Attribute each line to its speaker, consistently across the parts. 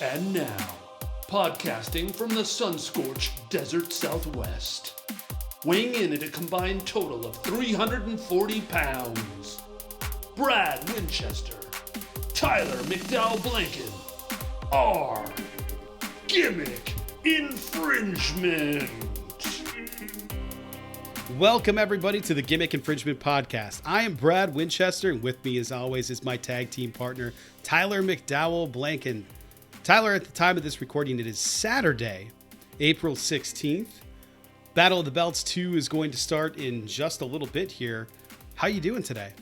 Speaker 1: And now, podcasting from the sun-scorched desert Southwest, weighing in at a combined total of 340 pounds, Brad Winchester, Tyler McDowell Blanken, are Gimmick Infringement.
Speaker 2: Welcome, everybody, to the Gimmick Infringement Podcast. I am Brad Winchester, and with me, as always, is my tag team partner, Tyler McDowell Blanken. Tyler, at the time of this recording, it is Saturday, April 16th. Battle of the Belts 2 is going to start in just a little bit here. How you doing today?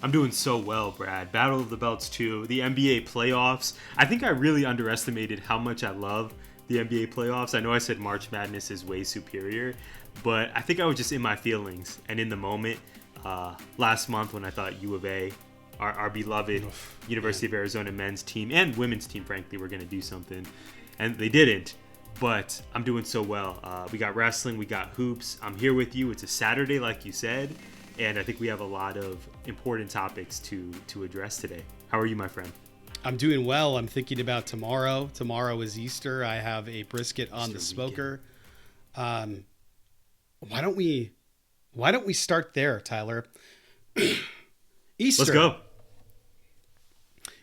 Speaker 3: I'm doing so well, Brad. Battle of the Belts 2, the NBA playoffs. I think I really underestimated how much I love the NBA playoffs. I know I said March Madness is way superior, but I think I was just in my feelings and in the moment. Last month when I thought U of A, our beloved University of Arizona men's team and women's team, frankly, were going to do something, and they didn't. But I'm doing so well. We got wrestling, we got hoops. I'm here with you. It's a Saturday, like you said, and I think we have a lot of important topics to address today. How are you, my friend?
Speaker 2: I'm doing well. I'm thinking about tomorrow. Tomorrow is Easter. I have a brisket on the smoker. Why don't we start there, Tyler? Easter.
Speaker 3: Let's go.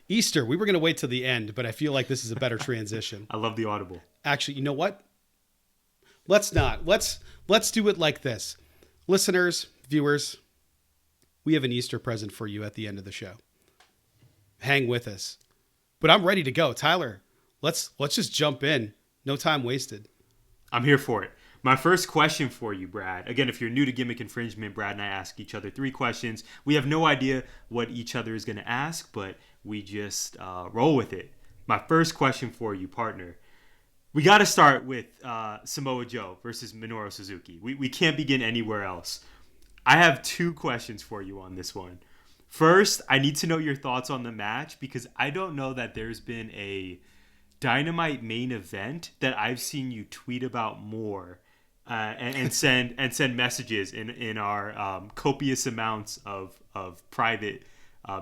Speaker 2: Easter. We were going to wait till the end, but I feel like this is a better transition.
Speaker 3: I love the audible.
Speaker 2: Actually, you know what? Let's not. Let's do it like this. Listeners, viewers, we have an Easter present for you at the end of the show. Hang with us. But I'm ready to go. Tyler, let's just jump in. No time wasted.
Speaker 3: I'm here for it. My first question for you, Brad. Again, if you're new to Gimmick Infringement, Brad and I ask each other 3 questions. We have no idea what each other is going to ask, but we just roll with it. My first question for you, partner. We got to start with Samoa Joe versus Minoru Suzuki. We can't begin anywhere else. I have 2 questions for you on this one. First, I need to know your thoughts on the match because I don't know that there's been a Dynamite main event that I've seen you tweet about more and send messages in our copious amounts of private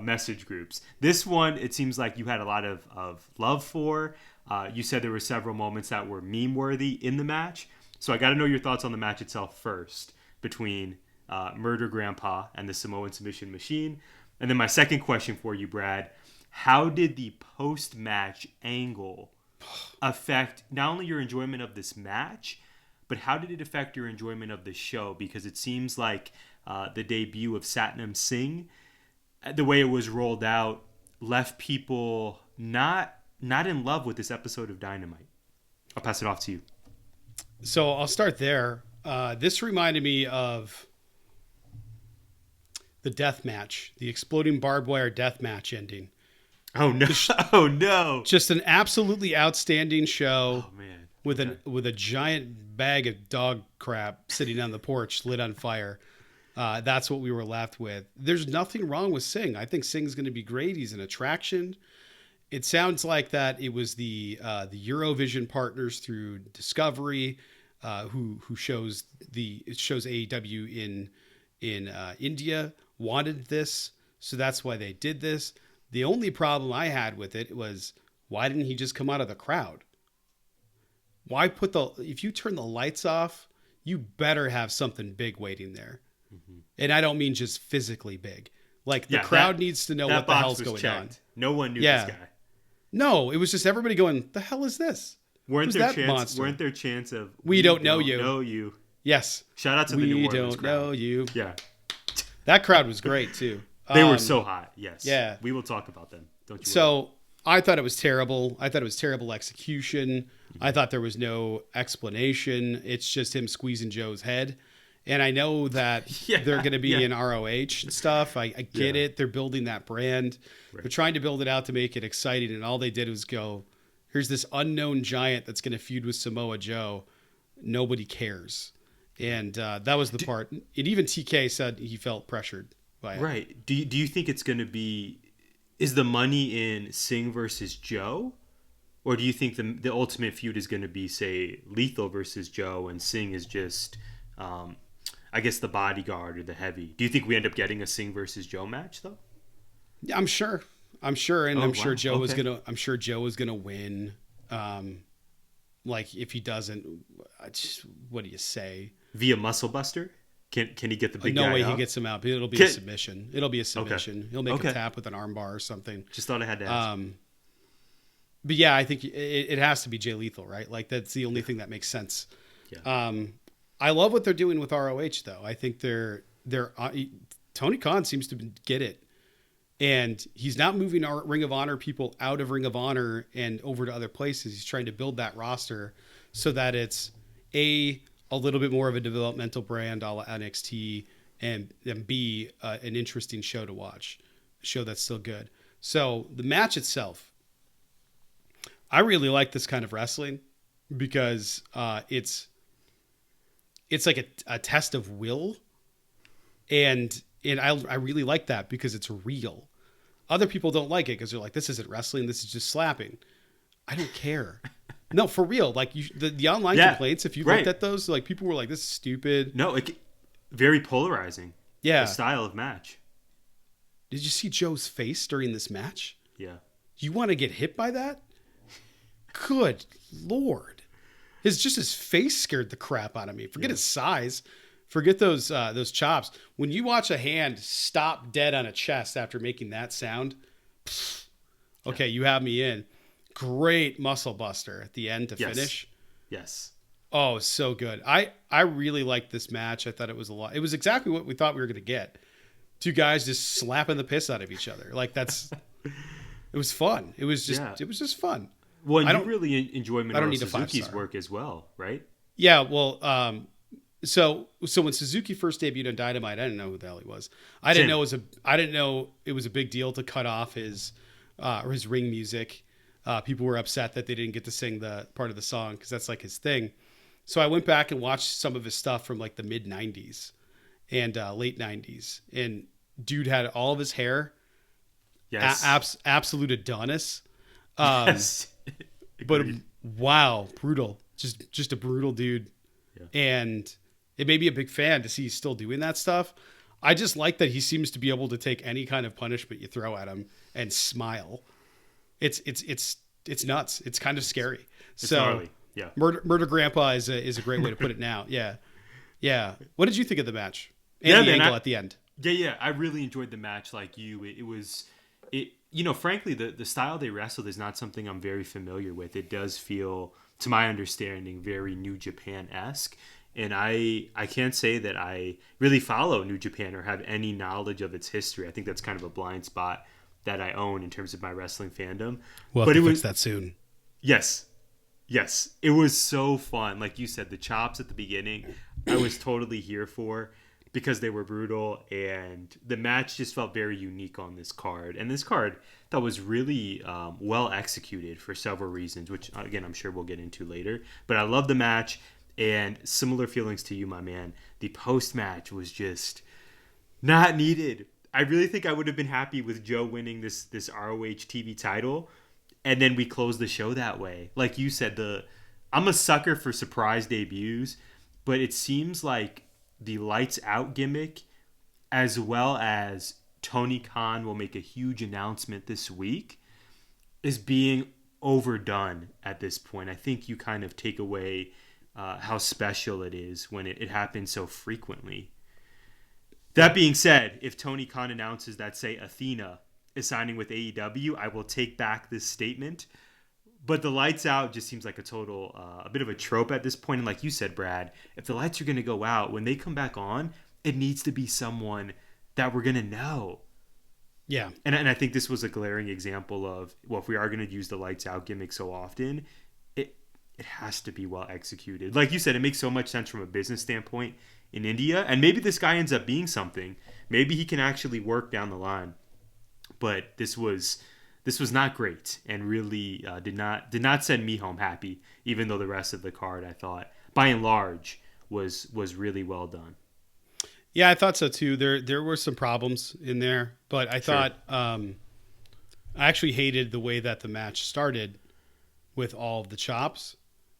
Speaker 3: message groups. This one, it seems like you had a lot of love for. You said there were several moments that were meme-worthy in the match. So I got to know your thoughts on the match itself first between Murder Grandpa and the Samoan Submission Machine. And then my second question for you, Brad, how did the post-match angle affect not only your enjoyment of this match, but how did it affect your enjoyment of the show? Because it seems like the debut of Satnam Singh, the way it was rolled out, left people not in love with this episode of Dynamite. I'll pass it off to you.
Speaker 2: So I'll start there. This reminded me of the death match, the exploding barbed wire death match ending.
Speaker 3: Oh no! Oh no!
Speaker 2: Just an absolutely outstanding show.
Speaker 3: Oh man!
Speaker 2: With a giant bag of dog crap sitting on the porch, lit on fire. That's what we were left with. There's nothing wrong with Singh. I think Singh's going to be great. He's an attraction. It sounds like that it was the Eurovision partners through Discovery, who shows AEW in India wanted this, so that's why they did this. The only problem I had with it was, why didn't he just come out of the crowd? Why if you turn the lights off, you better have something big waiting there. Mm-hmm. And I don't mean just physically big. Like the crowd needs to know what the hell's going on.
Speaker 3: No one knew this guy.
Speaker 2: No, it was just everybody going, the hell is this?
Speaker 3: Weren't there chants of
Speaker 2: we don't know you.
Speaker 3: Know you.
Speaker 2: Yes.
Speaker 3: Shout out to the New Orleans crowd.
Speaker 2: We don't know you.
Speaker 3: Yeah.
Speaker 2: That crowd was great too.
Speaker 3: They were so hot. Yes.
Speaker 2: Yeah.
Speaker 3: We will talk about them. Don't you
Speaker 2: So I thought it was terrible. I thought it was terrible execution. Mm-hmm. I thought there was no explanation. It's just him squeezing Joe's head. And I know that they're going to be in ROH and stuff. I get it. They're building that brand. Right. They're trying to build it out to make it exciting. And all they did was go, here's this unknown giant that's going to feud with Samoa Joe. Nobody cares. And that was the part. And even TK said he felt pressured by it.
Speaker 3: Right. Do you think it's going to be... Is the money in Singh versus Joe? Or do you think the ultimate feud is going to be, say, Lethal versus Joe and Singh is just... I guess the bodyguard or the heavy. Do you think we end up getting a Singh versus Joe match, though?
Speaker 2: Yeah, I'm sure. I'm sure, and
Speaker 3: Oh,
Speaker 2: I'm sure
Speaker 3: wow.
Speaker 2: Joe was
Speaker 3: Okay.
Speaker 2: gonna. I'm sure Joe is gonna win. Like if he doesn't, what do you say?
Speaker 3: Via Muscle Buster? Can he get the big
Speaker 2: No
Speaker 3: guy
Speaker 2: way
Speaker 3: out?
Speaker 2: he gets him out. But it'll be a
Speaker 3: Can-
Speaker 2: submission. It'll be a submission. He'll make
Speaker 3: Okay.
Speaker 2: a tap with an armbar or something.
Speaker 3: Just thought I had to ask.
Speaker 2: But yeah, I think it has to be Jay Lethal, right? Like that's the only thing that makes sense.
Speaker 3: Yeah.
Speaker 2: I love what they're doing with ROH though. I think they're Tony Khan seems to get it, and he's not moving our Ring of Honor people out of Ring of Honor and over to other places. He's trying to build that roster so that it's a little bit more of a developmental brand, a la NXT, and B an interesting show to watch, a show that's still good. So the match itself, I really like this kind of wrestling because it's like a test of will, and I really like that because it's real. Other people don't like it because they're like, this isn't wrestling, this is just slapping. I don't care. No, for real. Like the online complaints, if you looked at those, like people were like, this is stupid.
Speaker 3: No, very polarizing.
Speaker 2: Yeah.
Speaker 3: The style of match.
Speaker 2: Did you see Joe's face during this match?
Speaker 3: Yeah.
Speaker 2: You want to get hit by that? Good Lord. His face scared the crap out of me. Forget his size. Forget those chops. When you watch a hand stop dead on a chest after making that sound, okay, you have me in. Great muscle buster at the end to finish.
Speaker 3: Yes.
Speaker 2: Oh, so good. I really liked this match. I thought it was a lot. It was exactly what we thought we were going to get. Two guys just slapping the piss out of each other. Like it was fun. It was just fun.
Speaker 3: Well, you really enjoy Minoru
Speaker 2: need a
Speaker 3: Suzuki's
Speaker 2: 5-star.
Speaker 3: work as well, right?
Speaker 2: Yeah, well, so when Suzuki first debuted on Dynamite, I didn't know who the hell he was. I didn't know it was a big deal to cut off his ring music. People were upset that they didn't get to sing the part of the song because that's like his thing. So I went back and watched some of his stuff from like the mid '90s and late '90s, and dude had all of his hair.
Speaker 3: Yes.
Speaker 2: Absolute Adonis.
Speaker 3: Yes.
Speaker 2: But wow, brutal. Just a brutal dude.
Speaker 3: Yeah.
Speaker 2: And it made me a big fan to see he's still doing that stuff. I just like that he seems to be able to take any kind of punishment you throw at him and smile. It's nuts. It's kind of scary.
Speaker 3: It's gnarly. Yeah.
Speaker 2: Murder Grandpa is a great way to put it now. Yeah. Yeah. What did you think of the match? And the angle at the end.
Speaker 3: Yeah. I really enjoyed the match like you. It was frankly, the style they wrestled is not something I'm very familiar with. It does feel, to my understanding, very New Japan-esque. And I can't say that I really follow New Japan or have any knowledge of its history. I think that's kind of a blind spot that I own in terms of my wrestling fandom.
Speaker 2: We'll have to fix that soon.
Speaker 3: Yes. It was so fun. Like you said, the chops at the beginning, I was totally here for because they were brutal, and the match just felt very unique on this card. And this card that was really well executed for several reasons, which again, I'm sure we'll get into later. But I love the match, and similar feelings to you, my man. The post-match was just not needed. I really think I would have been happy with Joe winning this ROH TV title, and then we close the show that way. Like you said, I'm a sucker for surprise debuts, but it seems like the lights out gimmick, as well as Tony Khan will make a huge announcement this week, is being overdone at this point. I think you kind of take away how special it is when it happens so frequently. That being said, if Tony Khan announces that, say, Athena is signing with AEW, I will take back this statement. But the lights out just seems like a bit of a trope at this point. And like you said, Brad, if the lights are going to go out, when they come back on, it needs to be someone that we're going to know.
Speaker 2: Yeah.
Speaker 3: And I think this was a glaring example of, well, if we are going to use the lights out gimmick so often, it has to be well executed. Like you said, it makes so much sense from a business standpoint in India. And maybe this guy ends up being something. Maybe he can actually work down the line. But this was not great, and really did not send me home happy, even though the rest of the card, I thought, by and large, was really well done.
Speaker 2: Yeah, I thought so too. There were some problems in there, but I thought I actually hated the way that the match started with all of the chops,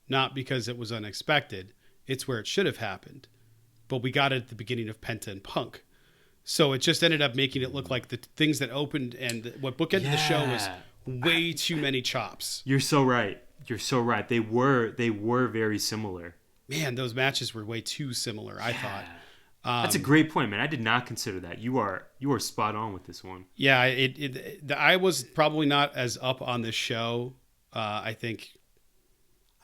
Speaker 2: not because it was unexpected. It's where it should have happened. But we got it at the beginning of Penta and Punk. So it just ended up making it look like the things that opened and what bookended the show was way too many chops.
Speaker 3: You're so right. You're so right. They were very similar.
Speaker 2: Man, those matches were way too similar, I thought.
Speaker 3: That's a great point, man. I did not consider that. You are spot on with this one.
Speaker 2: Yeah, I was probably not as up on this show. I think,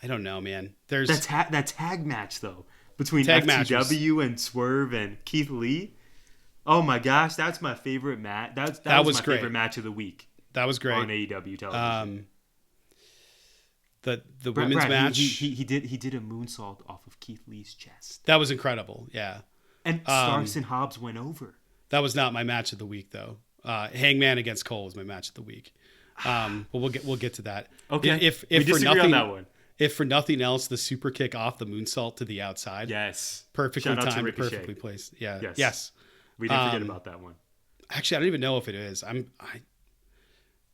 Speaker 2: I don't know, man. There's
Speaker 3: that tag match though between
Speaker 2: tag
Speaker 3: FTW and Swerve and Keith Lee. Oh my gosh, that's my favorite match. That was my
Speaker 2: great.
Speaker 3: favorite match of the week.
Speaker 2: That was great
Speaker 3: on AEW television.
Speaker 2: The women's match.
Speaker 3: He did a moonsault off of Keith Lee's chest.
Speaker 2: That was incredible. Yeah.
Speaker 3: And Starks and Hobbs went over.
Speaker 2: That was not my match of the week though. Hangman against Cole was my match of the week. But we'll get to that.
Speaker 3: Okay.
Speaker 2: If
Speaker 3: we
Speaker 2: for
Speaker 3: disagree
Speaker 2: nothing
Speaker 3: on that one.
Speaker 2: If for nothing else, the super kick off the moonsault to the outside.
Speaker 3: Yes.
Speaker 2: Perfectly
Speaker 3: Shout out to
Speaker 2: timed,
Speaker 3: Ricochet.
Speaker 2: perfectly placed. Yeah.
Speaker 3: Yes.
Speaker 2: Yes.
Speaker 3: We didn't forget about that one.
Speaker 2: Actually, I don't even know if it is.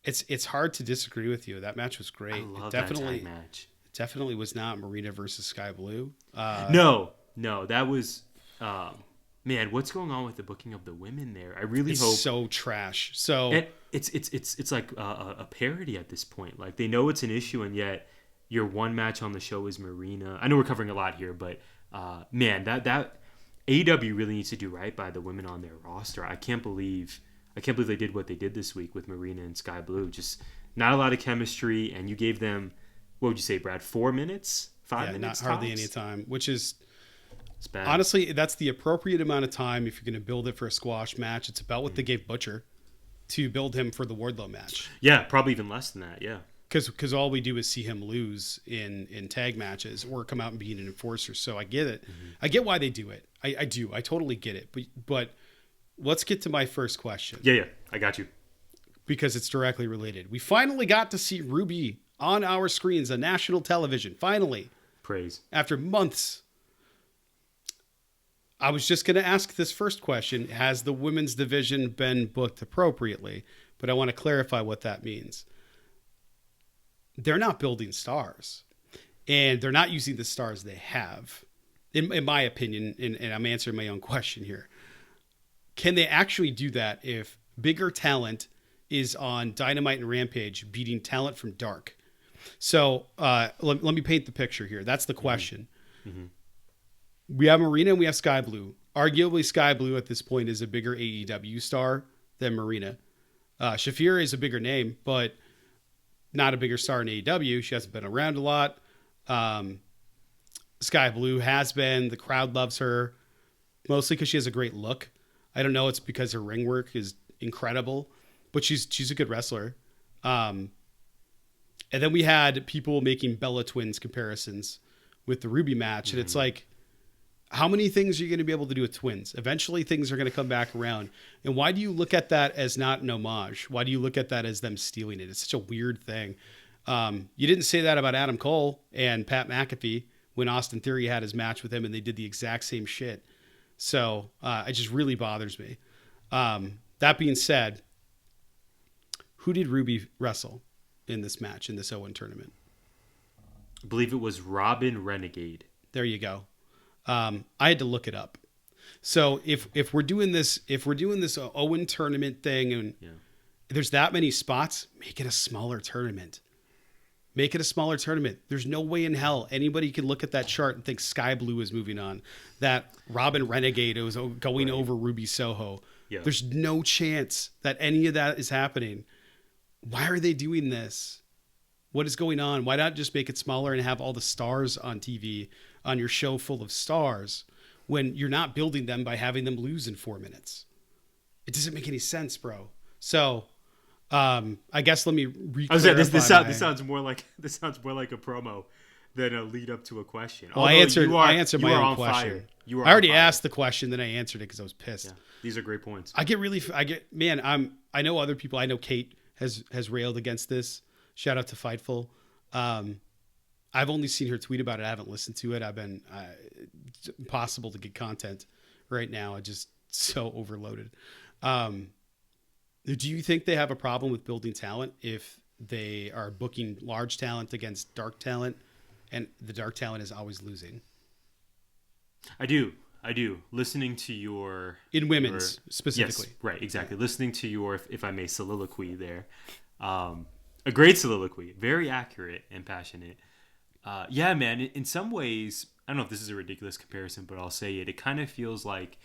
Speaker 2: It's hard to disagree with you. That match was great.
Speaker 3: I love
Speaker 2: that
Speaker 3: tag match.
Speaker 2: It definitely was not Marina versus Sky Blue.
Speaker 3: No, that was. Man, what's going on with the booking of the women there? I really hope.
Speaker 2: So trash. So
Speaker 3: it's like a parody at this point. Like they know it's an issue, and yet your one match on the show is Marina. I know we're covering a lot here, but man, that AEW really needs to do right by the women on their roster. I can't believe they did what they did this week with Marina and Sky Blue. Just not a lot of chemistry, and you gave them, what would you say, Brad? 4 minutes, 5 minutes,
Speaker 2: not hardly
Speaker 3: tops?
Speaker 2: any time, which is.
Speaker 3: It's bad.
Speaker 2: Honestly, that's the appropriate amount of time if you're going to build it for a squash match. It's about what they gave Butcher to build him for the Wardlow match.
Speaker 3: Yeah, probably even less than that. Yeah,
Speaker 2: because all we do is see him lose in tag matches or come out and be an enforcer. So I get it. Mm-hmm. I get why they do it. I do. I totally get it. But let's get to my first question.
Speaker 3: Yeah, I got you.
Speaker 2: Because it's directly related. We finally got to see Ruby on our screens on national television. Finally.
Speaker 3: Praise.
Speaker 2: After months. I was just going to ask this first question. Has the women's division been booked appropriately? But I want to clarify what that means. They're not building stars. And they're not using the stars they have. In my opinion, and I'm answering my own question here. Can they actually do that if bigger talent is on Dynamite and Rampage beating talent from Dark? So let me paint the picture here. That's the question. Mm-hmm. We have Marina and we have Sky Blue. Arguably, Sky Blue at this point is a bigger AEW star than Marina. Shafira is a bigger name, but not a bigger star in AEW. She hasn't been around a lot. Sky Blue has been. The crowd loves her, mostly because she has a great look. I don't know. It's because her ring work is incredible, but she's a good wrestler. And then we had people making Bella Twins comparisons with the Ruby match, and it's like, how many things are you going to be able to do with twins? Eventually, things are going to come back around. And why do you look at that as not an homage? Why do you look at that as them stealing it? It's such a weird thing. You didn't say that about Adam Cole and Pat McAfee when Austin Theory had his match with him, and they did the exact same shit. So it just really bothers me. That being said, who did Ruby wrestle in this match, in this Owen tournament?
Speaker 3: I believe it was Robin Renegade.
Speaker 2: There you go. I had to look it up. So if we're doing this Owen tournament thing, and there's that many spots, make it a smaller tournament. Make it a smaller tournament. There's no way in hell anybody can look at that chart and think Sky Blue is moving on, that Robin Renegade was going over Ruby Soho. Yeah. There's no chance that any of that is happening. Why are they doing this? What is going on? Why not just make it smaller and have all the stars on TV on your show full of stars when you're not building them by having them lose in 4 minutes? It doesn't make any sense, bro. So I guess let me re-clarify.
Speaker 3: This sounds more like a promo than a lead up to a question.
Speaker 2: Well, I answered my own question. I already asked the question, then I answered it because I was pissed. Yeah,
Speaker 3: these are great points.
Speaker 2: I know other people. I know Kate has railed against this. Shout out to Fightful. I've only seen her tweet about it. I haven't listened to it. It's impossible to get content right now. I'm just so overloaded. Do you think they have a problem with building talent if they are booking large talent against dark talent, and the dark talent is always losing?
Speaker 3: I do. I do. Listening to your
Speaker 2: in women's specifically.
Speaker 3: Yes, right, exactly. Listening to your, if I may, soliloquy there. A great soliloquy, very accurate and passionate. Yeah, man. In some ways, I don't know if this is a ridiculous comparison, but I'll say it. It kind of feels like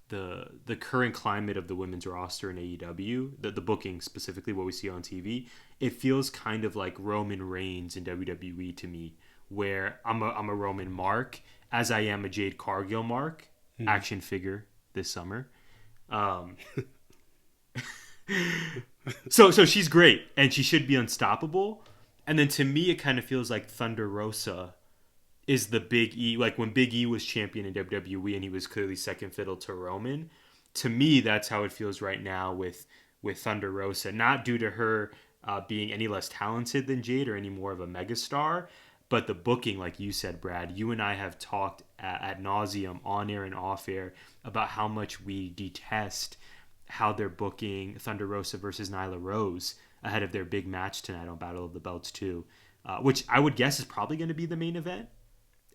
Speaker 3: the current climate of the women's roster in AEW, the booking specifically, what we see on TV. It feels kind of like Roman Reigns in WWE to me, where I'm a Roman mark, as I am a Jade Cargill mark, action figure this summer. So she's great, and she should be unstoppable. And then to me, it kind of feels like Thunder Rosa is the Big E. Like when Big E was champion in WWE and he was clearly second fiddle to Roman. To me, that's how it feels right now with Thunder Rosa. Not due to her being any less talented than Jade or any more of a megastar, but the booking, like you said, Brad. You and I have talked ad nauseum on air and off air about how much we detest how they're booking Thunder Rosa versus Nyla Rose ahead of their big match tonight on Battle of the Belts 2, which I would guess is probably going to be the main event.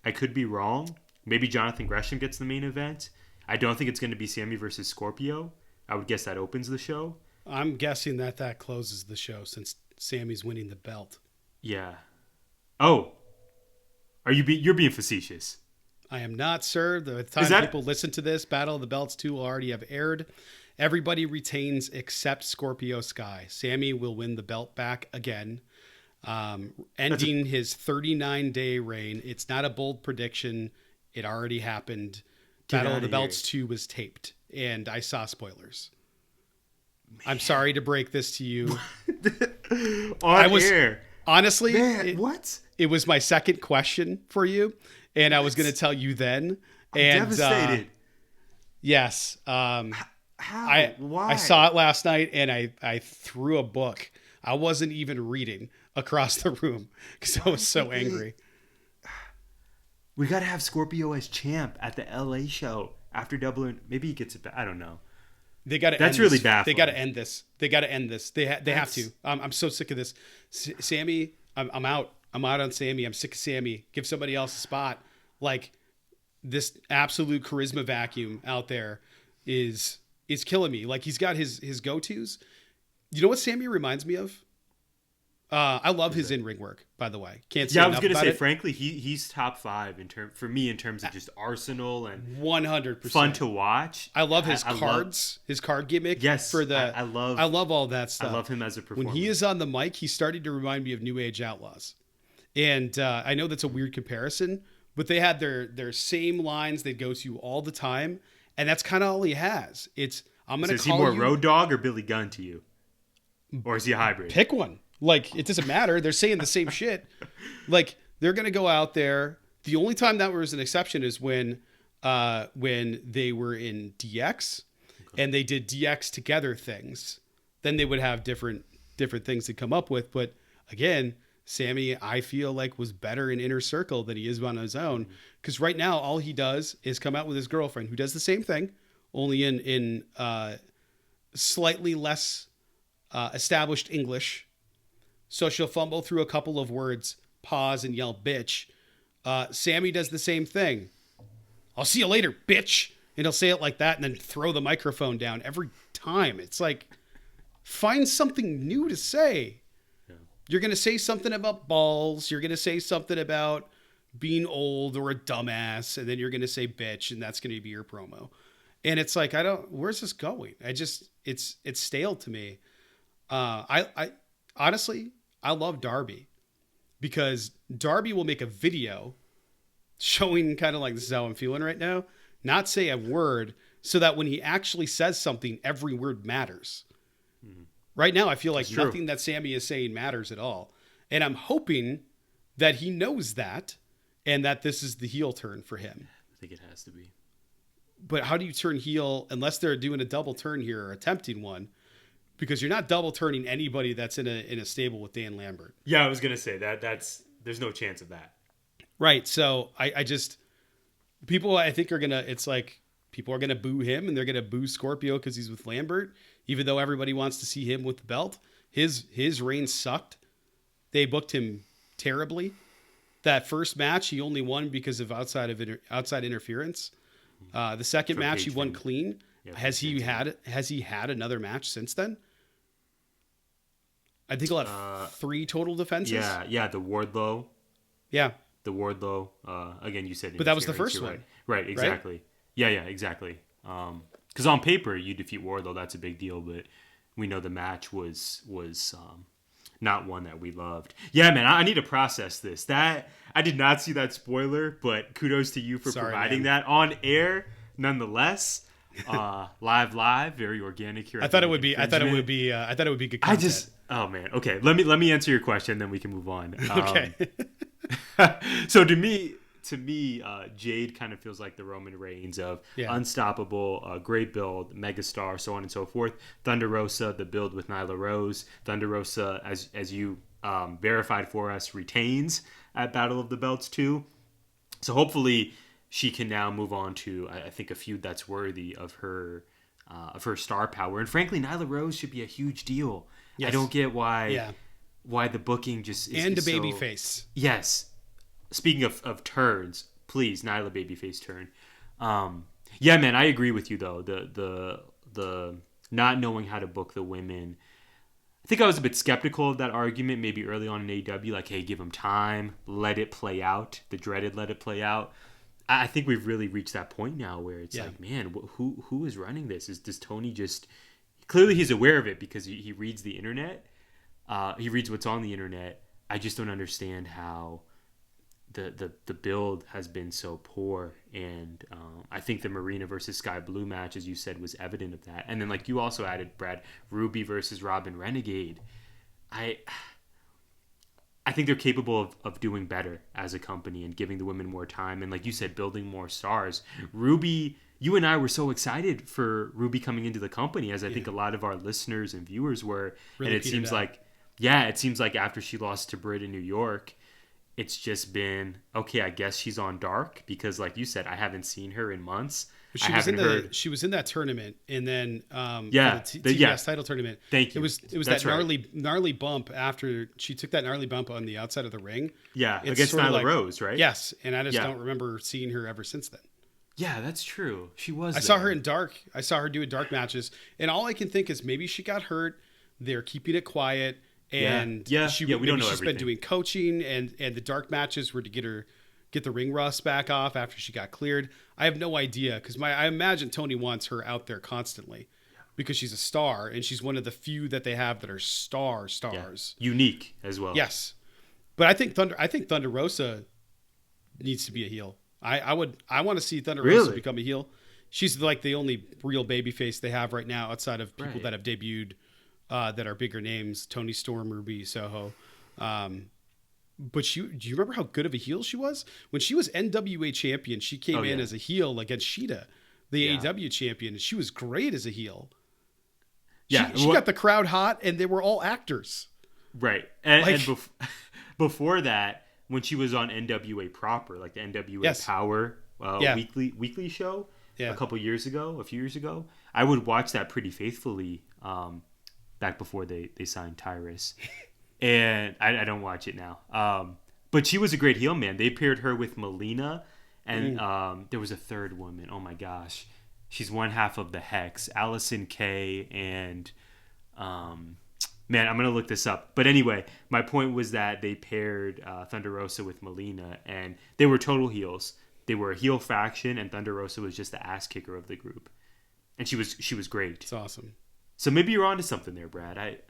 Speaker 3: I could be wrong. Maybe Jonathan Gresham gets the main event. I don't think it's going to be Sammy versus Scorpio. I would guess that opens the show.
Speaker 2: I'm guessing that closes the show since Sammy's winning the belt.
Speaker 3: Yeah. Oh, you're being facetious?
Speaker 2: I am not, sir. The time people listen to this, Battle of the Belts 2 will already have aired. Everybody retains except Scorpio Sky. Sammy will win the belt back again, ending his 39-day reign. It's not a bold prediction. It already happened. Battle of the Belts 2 was taped, and I saw spoilers. Man. I'm sorry to break this to you.
Speaker 3: Air.
Speaker 2: Honestly,
Speaker 3: Man, what?
Speaker 2: It was my second question for you, and I was going to tell you then.
Speaker 3: I'm devastated.
Speaker 2: Yes.
Speaker 3: How? Why?
Speaker 2: I saw it last night, and I threw a book. I wasn't even reading across the room because I was so angry.
Speaker 3: We got to have Scorpio as champ at the LA show after Double. Maybe he gets it back. I don't know.
Speaker 2: They got to.
Speaker 3: That's really baffling.
Speaker 2: They got to end this. They got to end this. They have to. I'm so sick of this. Sammy, I'm out. I'm out on Sammy. I'm sick of Sammy. Give somebody else a spot. Like this absolute charisma vacuum out there is killing me. Like he's got his go-tos. You know what Sammy reminds me of? I love his in-ring work, by the way. Can't say enough about it. Yeah, I was going to say,
Speaker 3: frankly, he's top 5 for me in terms of just arsenal and
Speaker 2: 100%
Speaker 3: fun to watch.
Speaker 2: I love his cards, his card gimmick.
Speaker 3: Yes,
Speaker 2: I love all that stuff.
Speaker 3: I love him as a performer.
Speaker 2: When he is on the mic, he's starting to remind me of New Age Outlaws. And I know that's a weird comparison, but they had their same lines they'd go to all the time, and that's kind of all he has. Is
Speaker 3: he more Road Dogg or Billy Gunn to you? Or is he a hybrid?
Speaker 2: Pick one. Like, it doesn't matter. They're saying the same shit. Like, they're going to go out there. The only time that was an exception is when they were in DX and they did DX together things. Then they would have different things to come up with. But again, Sammy, I feel like, was better in Inner Circle than he is on his own. Because right now, all he does is come out with his girlfriend, who does the same thing, only in slightly less established English. So she'll fumble through a couple of words, pause, and yell, bitch. Sammy does the same thing. I'll see you later, bitch. And he'll say it like that and then throw the microphone down every time. It's like, find something new to say. Yeah. You're going to say something about balls. You're going to say something about being old or a dumbass. And then you're going to say bitch, and that's going to be your promo. And it's like, where's this going? It's stale to me. I honestly, I love Darby because Darby will make a video showing kind of like, this is how I'm feeling right now, not say a word, so that when he actually says something, every word matters. Mm-hmm. Right now, I feel like nothing that Sammy is saying matters at all. And I'm hoping that he knows that and that this is the heel turn for him.
Speaker 3: I think it has to be.
Speaker 2: But how do you turn heel unless they're doing a double turn here or attempting one? Because you're not double turning anybody that's in a stable with Dan Lambert.
Speaker 3: Yeah, I was gonna say there's no chance of that.
Speaker 2: Right. So I just people I think are gonna boo him and they're gonna boo Scorpio because he's with Lambert, even though everybody wants to see him with the belt. His reign sucked. They booked him terribly. That first match he only won because of outside interference. The second
Speaker 3: For
Speaker 2: match he won
Speaker 3: Page Finn.
Speaker 2: clean.
Speaker 3: Yeah,
Speaker 2: Has he had another match since then? I think he'll have 3 total defenses.
Speaker 3: Yeah, the Wardlow.
Speaker 2: Yeah.
Speaker 3: The Wardlow. Again, you said
Speaker 2: But that was the
Speaker 3: interference,
Speaker 2: first
Speaker 3: you're
Speaker 2: one.
Speaker 3: Right, exactly. Yeah, exactly. Because on paper, you defeat Wardlow, that's a big deal, but we know the match was not one that we loved. Yeah, man, I need to process this. That I did not see that spoiler, but kudos to you for providing that on air, nonetheless. Live, very organic here.
Speaker 2: I thought it would be good content.
Speaker 3: Oh man, okay. Let me answer your question, then we can move on.
Speaker 2: Okay.
Speaker 3: So to me, Jade kind of feels like the Roman Reigns of unstoppable, great build, megastar, so on and so forth. Thunder Rosa, the build with Nyla Rose. Thunder Rosa, as you verified for us, retains at Battle of the Belts too. So hopefully she can now move on to, I think, a feud that's worthy of her star power. And frankly, Nyla Rose should be a huge deal. Yes. I don't get why the booking just is,
Speaker 2: and a
Speaker 3: so,
Speaker 2: baby face.
Speaker 3: Yes. Speaking of turns, please, Nyla babyface turn. Yeah, man, I agree with you though. The not knowing how to book the women. I think I was a bit skeptical of that argument maybe early on in AEW, like, hey, give them time, let it play out. The dreaded let it play out. I think we've really reached that point now where it's like, man, who is running this? Does Tony just... Clearly he's aware of it because he reads the internet. He reads what's on the internet. I just don't understand how the build has been so poor. And I think the Marina versus Sky Blue match, as you said, was evident of that. And then, like you also added, Brad, Ruby versus Robin Renegade. I think they're capable of doing better as a company and giving the women more time. And like you said, building more stars. Ruby, you and I were so excited for Ruby coming into the company, as I think a lot of our listeners and viewers were. Really, and it seems like after she lost to Britt in New York, it's just been, okay, I guess she's on Dark, because like you said, I haven't seen her in months.
Speaker 2: She was in that tournament, and then the TBS title tournament.
Speaker 3: Thank you.
Speaker 2: It was that gnarly bump after she took that gnarly bump on the outside of the ring.
Speaker 3: Yeah, against Nyla Rose, right?
Speaker 2: Yes, and I just don't remember seeing her ever since then.
Speaker 3: Yeah, that's true. She was.
Speaker 2: I saw her in Dark. I saw her doing Dark matches, and all I can think is maybe she got hurt. They're keeping it quiet, and
Speaker 3: we don't know
Speaker 2: she's
Speaker 3: everything.
Speaker 2: been doing coaching, and the Dark matches were to get the ring rust back off after she got cleared. I have no idea, because I imagine Tony wants her out there constantly because she's a star, and she's one of the few that they have that are stars.
Speaker 3: Yeah. Unique as well.
Speaker 2: Yes. But I think Thunder Rosa needs to be a heel. I want to see Thunder Rosa become a heel. She's like the only real babyface they have right now outside of people that have debuted that are bigger names, Tony Storm, Ruby Soho. But do you remember how good of a heel she was? When she was NWA champion, she came in as a heel against Sheeta, the AEW champion, and she was great as a heel.
Speaker 3: Yeah,
Speaker 2: she got the crowd hot, and they were all actors.
Speaker 3: Right. And before that, when she was on NWA proper, like the NWA Power weekly show a few years ago, I would watch that pretty faithfully back before they signed Tyrus. And I don't watch it now. But she was a great heel, man. They paired her with Melina, and there was a third woman. Oh my gosh. She's one half of the Hex, Allison Kay, and man, I'm going to look this up. But anyway, my point was that they paired Thunder Rosa with Melina, and they were total heels. They were a heel faction, and Thunder Rosa was just the ass kicker of the group. And she was great.
Speaker 2: It's awesome.
Speaker 3: So maybe you're onto something there, Brad.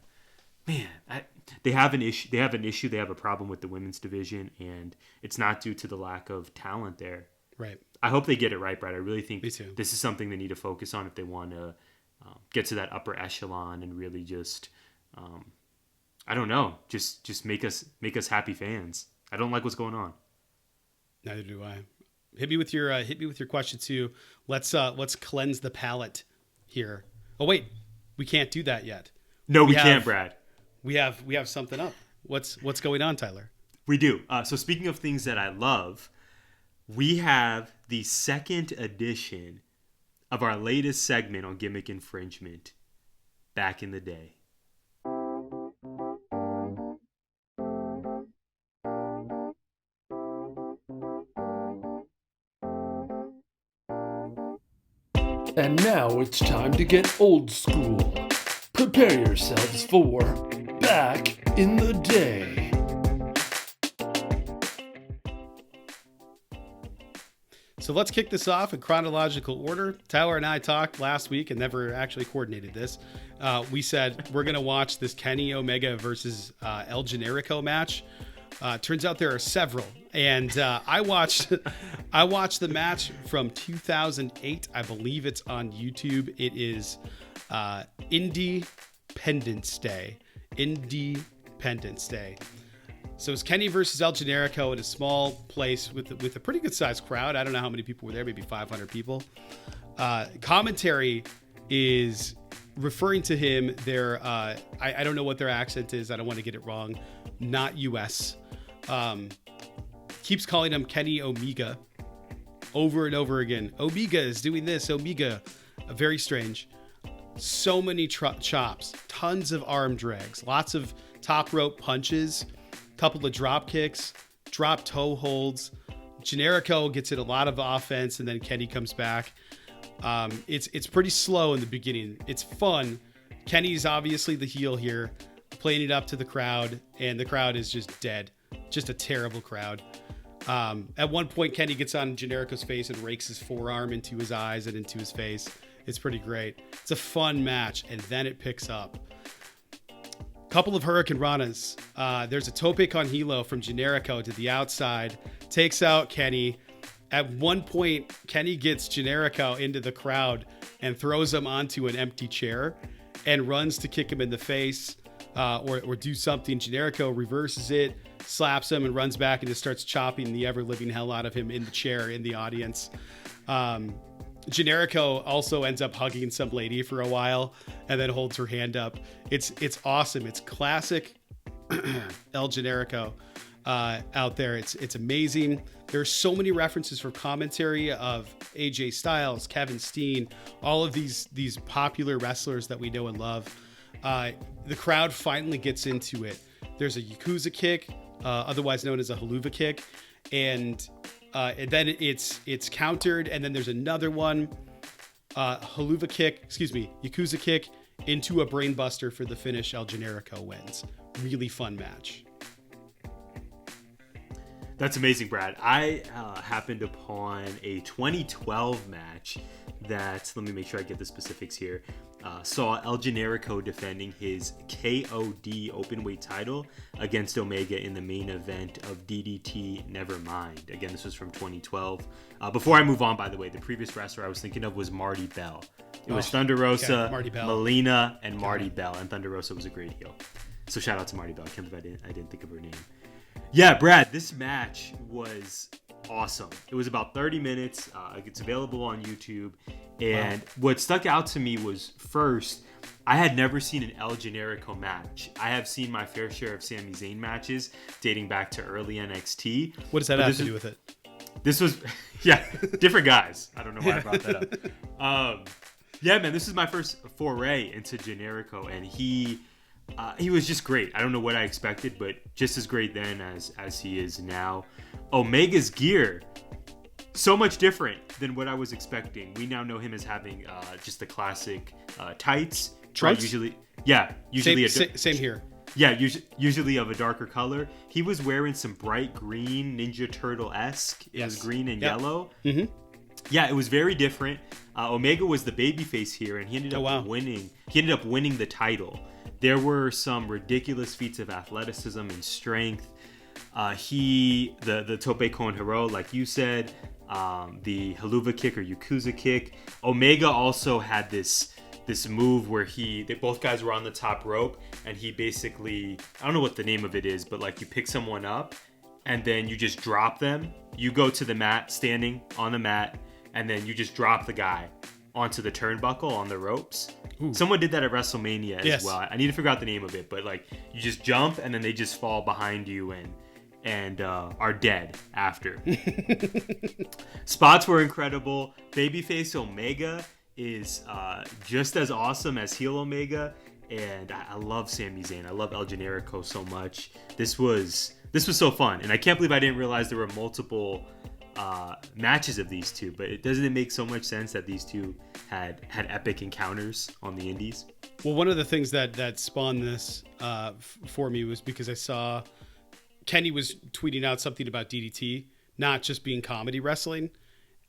Speaker 3: They have an issue. They have a problem with the women's division, and it's not due to the lack of talent there.
Speaker 2: Right.
Speaker 3: I hope they get it right, Brad. I really think
Speaker 2: Me too.
Speaker 3: This is something they need to focus on if they want to get to that upper echelon and really just, I don't know, just make us happy fans. I don't like what's going on.
Speaker 2: Neither do I. Hit me with your question too. Let's cleanse the palate here. Oh wait, we can't do that yet.
Speaker 3: No, we can't, Brad.
Speaker 2: We have something up. What's going on, Tyler?
Speaker 3: We do. So speaking of things that I love, we have the second edition of our latest segment on Gimmick Infringement, Back in the Day.
Speaker 1: Now it's time to get old school. Prepare yourselves for Back in the Day.
Speaker 2: So let's kick this off in chronological order. Tyler and I talked last week and never actually coordinated this. We said we're going to watch this Kenny Omega versus El Generico match. Turns out there are several. And I watched the match from 2008. I believe it's on YouTube. It is Independence Day. Independence Day. So it's Kenny versus El Generico in a small place with a pretty good sized crowd. I don't know how many people were there, maybe 500 people. Commentary is referring to him. I don't know what their accent is. I don't want to get it wrong. Not US. Keeps calling him Kenny Omega over and over again. Omega is doing this. Omega. Very strange. So many chops. Tons of arm drags. Lots of top rope punches. Couple of drop kicks, drop toe holds. Generico gets in a lot of offense, and then Kenny comes back. It's pretty slow in the beginning. It's fun. Kenny's obviously the heel here, playing it up to the crowd, and the crowd is just dead. Just a terrible crowd. At one point, Kenny gets on Generico's face and rakes his forearm into his eyes and into his face. It's pretty great. It's a fun match, and then it picks up. Couple of Hurricane Ranas. There's a tope con hilo from Generico to the outside. Takes out Kenny. At one point, Kenny gets Generico into the crowd and throws him onto an empty chair and runs to kick him in the face or do something. Generico reverses it, slaps him, and runs back and just starts chopping the ever-living hell out of him in the chair in the audience. Generico also ends up hugging some lady for a while and then holds her hand up. It's awesome. It's classic El Generico out there. It's amazing. There's so many references for commentary of AJ Styles, Kevin Steen, all of these popular wrestlers that we know and love. The crowd finally gets into it. There's a Yakuza kick, otherwise known as a haluva kick, and then it's countered, and then there's another one, Yakuza kick into a brainbuster for the finish. El Generico wins. Really fun match.
Speaker 3: That's amazing, Brad. I happened upon a 2012 match that, let me make sure I get the specifics here, saw El Generico defending his KOD openweight title against Omega in the main event of DDT Nevermind. Again, this was from 2012. Before I move on, by the way, the previous wrestler I was thinking of was Marty Bell. It was Thunder Rosa, Melina, and Marty Bell, and Thunder Rosa was a great heel. So shout out to Marty Bell. I can't believe I didn't think of her name. Yeah, Brad, this match was awesome. It was about 30 minutes. It's available on YouTube. And what stuck out to me was, first, I had never seen an El Generico match. I have seen my fair share of Sami Zayn matches dating back to early NXT.
Speaker 2: What does that have to do with it?
Speaker 3: This was, different guys. I don't know why I brought that up. This is my first foray into Generico, and he was just great. I don't know what I expected, but just as great then as he is now. Omega's gear, so much different than what I was expecting. We now know him as having just the classic tights.
Speaker 2: Trunks?
Speaker 3: Usually
Speaker 2: same here.
Speaker 3: Yeah, usually of a darker color. He was wearing some bright green, Ninja Turtle-esque. It was green and yellow. Mm-hmm. Yeah, it was very different. Omega was the babyface here, and he ended up winning. He ended up winning the title. There were some ridiculous feats of athleticism and strength. The tope con hilo, like you said, the haluva kick or Yakuza kick. Omega also had this move where both guys were on the top rope, and he basically, I don't know what the name of it is, but like you pick someone up and then you just drop them. You go to the mat, standing on the mat, and then you just drop the guy onto the turnbuckle on the ropes. Ooh. Someone did that at WrestleMania as well. I need to figure out the name of it, but like you just jump and then they just fall behind you and are dead after. Spots were incredible. Babyface Omega is just as awesome as heel Omega, and I love Sami Zayn. I love El Generico so much. This was so fun, and I can't believe I didn't realize there were multiple matches of these two, but doesn't it make so much sense that these two had epic encounters on the indies?
Speaker 2: Well, one of the things that spawned this for me was because I saw Kenny was tweeting out something about DDT not just being comedy wrestling,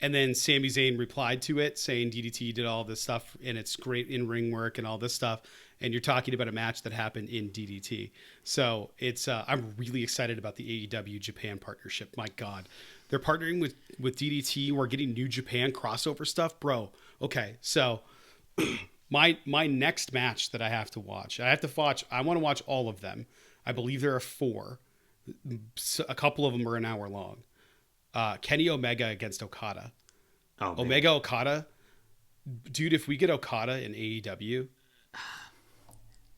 Speaker 2: and then Sami Zayn replied to it saying DDT did all this stuff and it's great in ring work and all this stuff, and you're talking about a match that happened in DDT. So it's I'm really excited about the AEW Japan partnership. My God, they're partnering with DDT. We're getting New Japan crossover stuff, bro. Okay, so my next match that I have to watch, I want to watch all of them. I believe there are 4. A couple of them are an hour long. Kenny Omega against Okada.
Speaker 3: Oh,
Speaker 2: Omega Okada, dude. If we get Okada in AEW,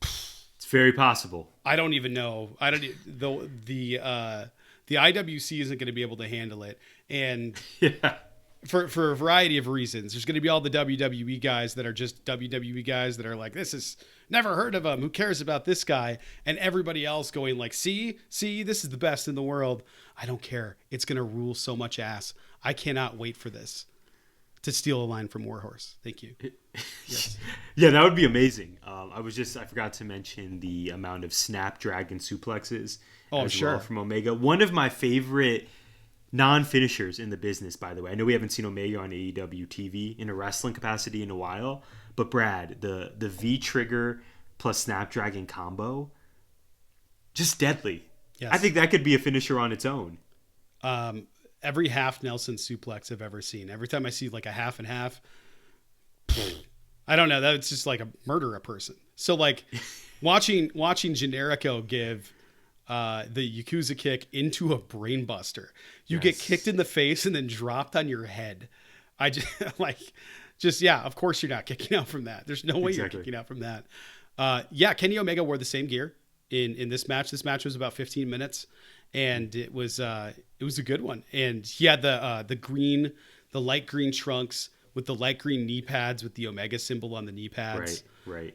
Speaker 3: it's very possible.
Speaker 2: I don't even know. I don't the IWC isn't going to be able to handle it, and
Speaker 3: Yeah.
Speaker 2: for a variety of reasons. There's going to be all the WWE guys that are just WWE guys that are like, this is never heard of him. Who cares about this guy? And everybody else going like, see, this is the best in the world. I don't care. It's going to rule so much ass. I cannot wait for this. To steal a line from Warhorse. Thank you. Yes.
Speaker 3: Yeah, that would be amazing. I forgot to mention the amount of Snapdragon suplexes well from Omega. One of my favorite non-finishers in the business, by the way. I know we haven't seen Omega on AEW TV in a wrestling capacity in a while, but Brad, the V-trigger plus Snapdragon combo, just deadly.
Speaker 2: Yes.
Speaker 3: I think that could be a finisher on its own.
Speaker 2: Every half Nelson suplex I've ever seen. Every time I see like a half and half, I don't know. That's just like murder a person. So like watching Generico give the Yakuza kick into a brain buster. You get kicked in the face and then dropped on your head. I just yeah, of course you're not kicking out from that. There's no way you're kicking out from that. Kenny Omega wore the same gear in this match. This match was about 15 minutes. And it was a good one. And he had the light green trunks with the light green knee pads with the Omega symbol on the knee pads.
Speaker 3: Right.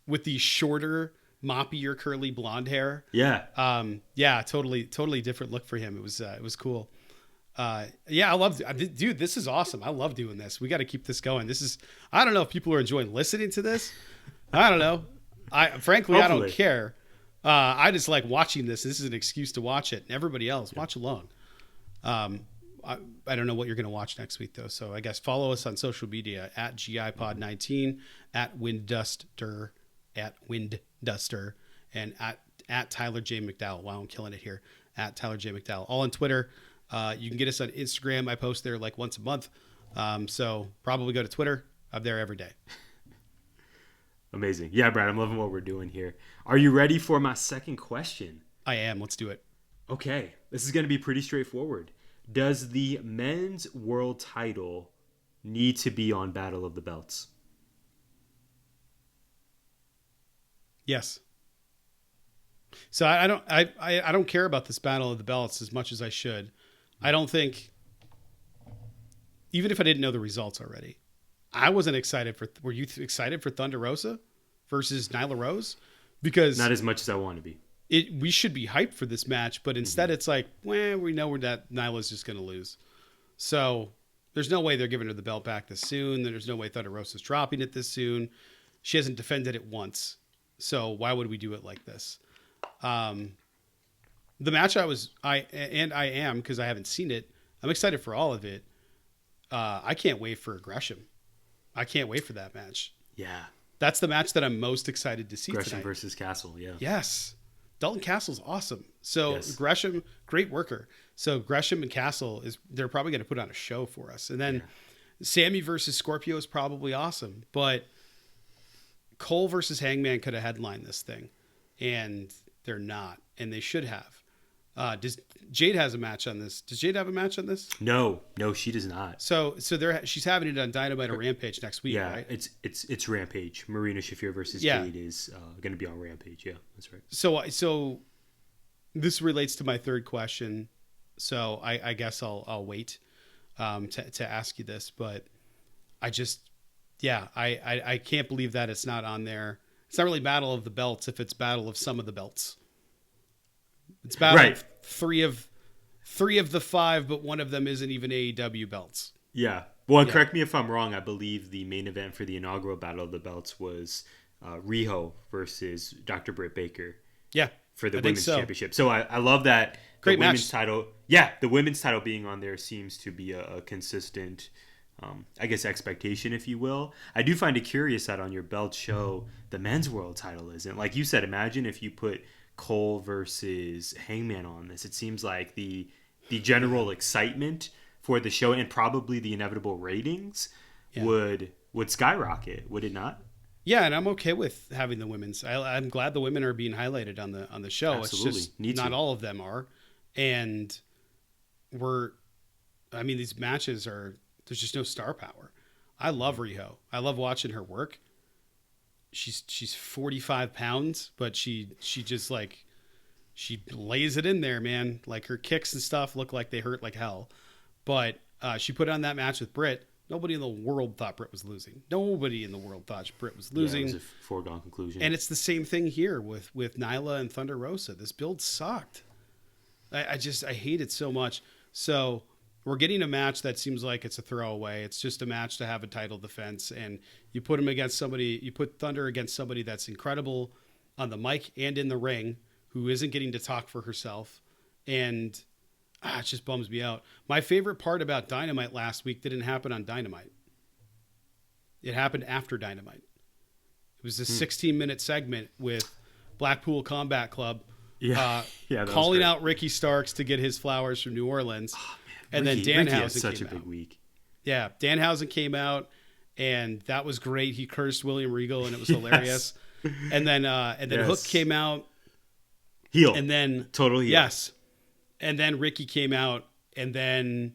Speaker 2: With the shorter, moppier, curly blonde hair.
Speaker 3: Yeah.
Speaker 2: Totally different look for him. It was cool. I love, dude, this is awesome. I love doing this. We got to keep this going. I don't know if people are enjoying listening to this. I don't know. Frankly, I don't care. I just like watching this. This is an excuse to watch it. And everybody else, watch along. I don't know what you're going to watch next week, though. So I guess follow us on social media at GIPod19, at Windduster, and at Tyler J. McDowell. Wow, I'm killing it here. At Tyler J. McDowell. All on Twitter. You can get us on Instagram. I post there like once a month. So probably go to Twitter. I'm there every day.
Speaker 3: Amazing. Yeah, Brad, I'm loving what we're doing here. Are you ready for my second question?
Speaker 2: I am. Let's do it.
Speaker 3: Okay. This is going to be pretty straightforward. Does the men's world title need to be on Battle of the Belts?
Speaker 2: Yes. So I don't care about this Battle of the Belts as much as I should. I don't think, even if I didn't know the results already, I wasn't excited for. Were you excited for Thunder Rosa versus Nyla Rose? Because
Speaker 3: not as much as I want to be.
Speaker 2: We should be hyped for this match, but instead it's like, we know that Nyla's just going to lose. So there's no way they're giving her the belt back this soon. There's no way Thunder Rosa's dropping it this soon. She hasn't defended it once. So why would we do it like this? The match I am, because I haven't seen it. I'm excited for all of it. I can't wait for Gresham. I can't wait for that match.
Speaker 3: Yeah.
Speaker 2: That's the match that I'm most excited to see
Speaker 3: Gresham
Speaker 2: tonight.
Speaker 3: versus Castle, yeah.
Speaker 2: Yes. Dalton Castle's awesome. So
Speaker 3: yes.
Speaker 2: Gresham, great worker. So Gresham and Castle, they're probably going to put on a show for us. And then Sammy versus Scorpio is probably awesome. But Cole versus Hangman could have headlined this thing. And they're not. And they should have. Jade has a match on this. Does Jade have a match on this?
Speaker 3: No, she does not.
Speaker 2: So she's having it on Dynamite or Rampage next week, right?
Speaker 3: It's Rampage. Marina Shafir versus Jade is going to be on Rampage. Yeah, that's right.
Speaker 2: So this relates to my third question. So I guess I'll wait to ask you this, but I can't believe that it's not on there. It's not really Battle of the Belts if it's Battle of some of the belts. It's battle of 3 of the 5, but one of them isn't even AEW belts.
Speaker 3: Yeah. Well, correct me if I'm wrong. I believe the main event for the inaugural Battle of the Belts was Riho versus Dr. Britt Baker.
Speaker 2: Yeah.
Speaker 3: For the women's championship. So I love that.
Speaker 2: Great
Speaker 3: the women's
Speaker 2: match.
Speaker 3: title. Yeah. The women's title being on there seems to be a consistent, I guess, expectation, if you will. I do find it curious that on your belt show, the men's world title isn't. Like you said, imagine if you put Cole versus Hangman on this. It seems like the general excitement for the show and probably the inevitable ratings would skyrocket, would it not?
Speaker 2: Yeah, and I'm okay with having the women's. I'm glad the women are being highlighted on the show.
Speaker 3: Absolutely.
Speaker 2: It's just not all of them are, and these matches are. There's just no star power. I love Riho. I love watching her work. She's 45 pounds, but she just like she lays it in there, man. Like her kicks and stuff look like they hurt like hell, but she put on that match with Britt. Nobody in the world thought Britt was losing. Nobody in the world thought Britt was losing.
Speaker 3: Yeah, it was a foregone conclusion.
Speaker 2: And it's the same thing here with Nyla and Thunder Rosa. This build sucked. I hate it so much. So we're getting a match that seems like it's a throwaway. It's just a match to have a title defense. And you put him against somebody, you put Thunder against somebody that's incredible on the mic and in the ring, who isn't getting to talk for herself. And it just bums me out. My favorite part about Dynamite last week didn't happen on Dynamite. It happened after Dynamite. It was a 16-minute segment with Blackpool Combat Club calling out Ricky Starks to get his flowers from New Orleans. Oh, man. And Ricky, then Danhausen came out.
Speaker 3: Such a big week.
Speaker 2: Yeah, Danhausen came out, and that was great. He cursed William Regal, and it was hilarious. And then Hook came out.
Speaker 3: Heel.
Speaker 2: And then
Speaker 3: total heel.
Speaker 2: Yes. And then Ricky came out, and then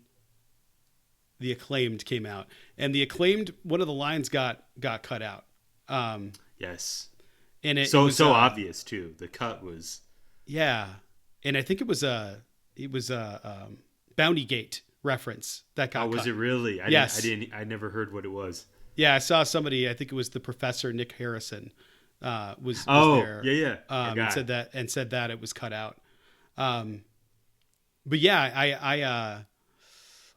Speaker 2: the Acclaimed came out. And the Acclaimed, one of the lines got cut out.
Speaker 3: Yes.
Speaker 2: And it
Speaker 3: was
Speaker 2: so
Speaker 3: obvious too. The cut was.
Speaker 2: Yeah, and I think it was a Bounty Gate reference that got cut.
Speaker 3: Was it really? I never heard what it was.
Speaker 2: Yeah, I saw somebody. I think it was the Professor Nick Harrison. Was there?
Speaker 3: Yeah.
Speaker 2: And said that it was cut out. But yeah,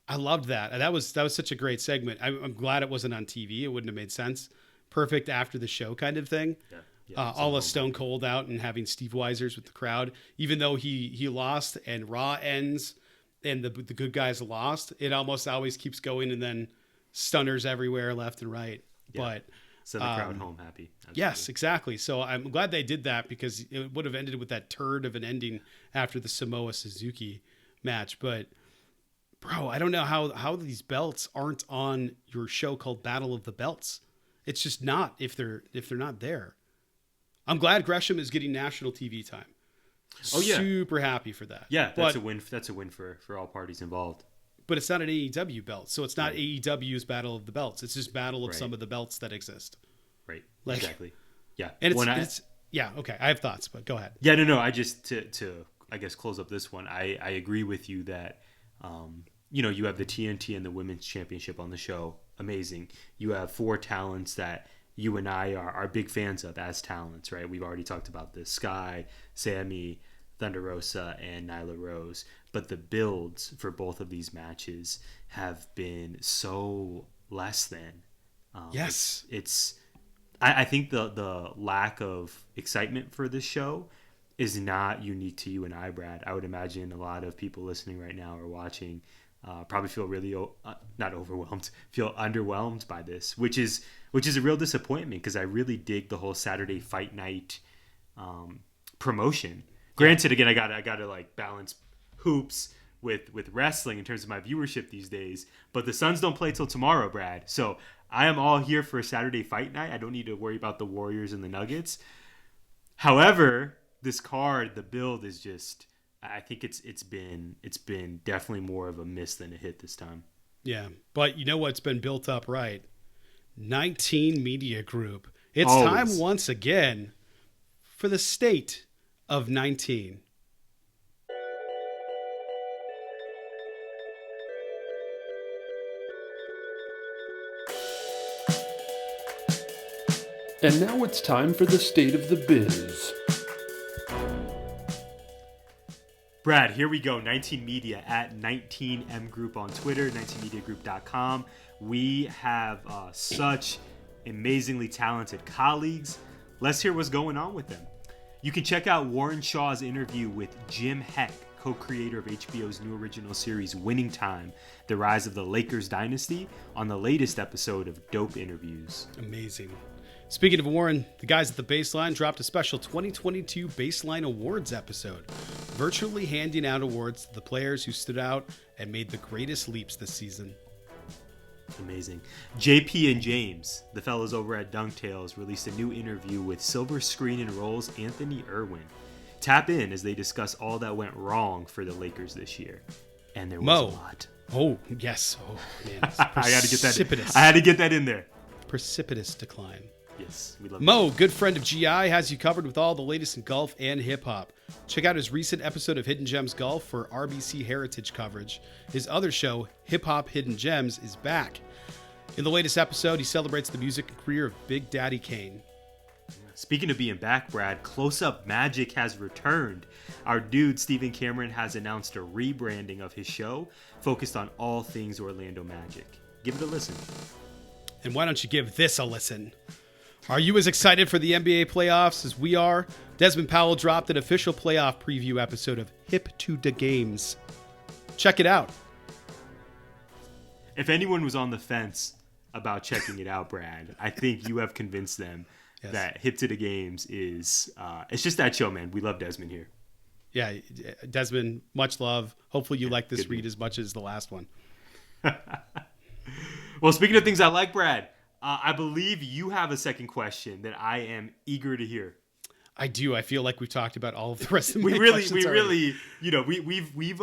Speaker 2: I loved that. That was such a great segment. I'm glad it wasn't on TV. It wouldn't have made sense. Perfect after the show kind of thing. Yeah, all of Stone Cold out and having Steve Weisers with the crowd. Even though he lost and Raw ends and the good guys lost, it almost always keeps going and then stunners everywhere left and right. Yeah. But
Speaker 3: send the crowd home happy. Absolutely.
Speaker 2: Yes, exactly. So I'm glad they did that because it would have ended with that turd of an ending after the Samoa Suzuki match. But bro, I don't know how these belts aren't on your show called Battle of the Belts. It's just not if they're not there. I'm glad Gresham is getting national TV time.
Speaker 3: Oh yeah,
Speaker 2: super happy for that.
Speaker 3: Yeah, that's a win. That's a win for all parties involved.
Speaker 2: But it's not an AEW belt, so it's not AEW's Battle of the Belts. It's just battle of some of the belts that exist.
Speaker 3: Right. Exactly. Yeah.
Speaker 2: And it's yeah. Okay. I have thoughts, but go ahead.
Speaker 3: Yeah. No. I just to I guess close up this one. I agree with you that you have the TNT and the Women's Championship on the show. Amazing. You have 4 talents that you and I are big fans of as talents, right? We've already talked about this: Sky, Sammy, Thunder Rosa, and Nyla Rose. But the builds for both of these matches have been so less than.
Speaker 2: Yes.
Speaker 3: I think the lack of excitement for this show is not unique to you and I, Brad. I would imagine a lot of people listening right now or watching probably feel really not overwhelmed, feel underwhelmed by this, which is a real disappointment because I really dig the whole Saturday Fight Night promotion. Granted, again, I gotta like balance hoops with wrestling in terms of my viewership these days, but the Suns don't play till tomorrow, Brad. So I am all here for a Saturday Fight Night. I don't need to worry about the Warriors and the Nuggets. However, this card, the build is just, I think it's been definitely more of a miss than a hit this time.
Speaker 2: Yeah, but you know what's been built up right? 19 Media Group. It's
Speaker 3: Always.
Speaker 2: Time once again for the state of 19.
Speaker 1: And now it's time for the state of the biz.
Speaker 3: Brad, here we go. 19 Media at 19M Group on Twitter, 19mediagroup.com. We have such amazingly talented colleagues. Let's hear what's going on with them. You can check out Warren Shaw's interview with Jim Heck, co-creator of HBO's new original series Winning Time, The Rise of the Lakers Dynasty, on the latest episode of Dope Interviews.
Speaker 2: Amazing. Speaking of Warren, the guys at the Baseline dropped a special 2022 Baseline Awards episode, virtually handing out awards to the players who stood out and made the greatest leaps this season.
Speaker 3: Amazing. JP and James, the fellows over at Dunk Tales, released a new interview with Silver Screen and Roll's Anthony Irwin. Tap in as they discuss all that went wrong for the Lakers this year. And there was a lot.
Speaker 2: Oh, yes. Oh, man.
Speaker 3: I had to get that. I had to get that in there.
Speaker 2: Precipitous decline.
Speaker 3: Yes, we love
Speaker 2: Mo, good friend of GI, has you covered with all the latest in golf and hip-hop. Check out his recent episode of Hidden Gems Golf for RBC Heritage coverage. His other show, Hip Hop Hidden Gems, is back. In the latest episode, he celebrates the music and career of Big Daddy Kane.
Speaker 3: Speaking of being back, Brad, Close Up Magic has returned. Our dude, Stephen Cameron, has announced a rebranding of his show focused on all things Orlando Magic. Give it a listen.
Speaker 2: And why don't you give this a listen? Are you as excited for the NBA playoffs as we are? Desmond Powell dropped an official playoff preview episode of Hip to the Games. Check it out.
Speaker 3: If anyone was on the fence about checking it out, Brad, I think you have convinced them that Hip to the Games is it's just that show, man. We love Desmond here.
Speaker 2: Yeah, Desmond, much love. Hopefully you like this read as much as the last one.
Speaker 3: Well, speaking of things I like, Brad, I believe you have a second question that I am eager to hear.
Speaker 2: I do. I feel like we've talked about all of the rest of my
Speaker 3: questions
Speaker 2: questions already.
Speaker 3: We've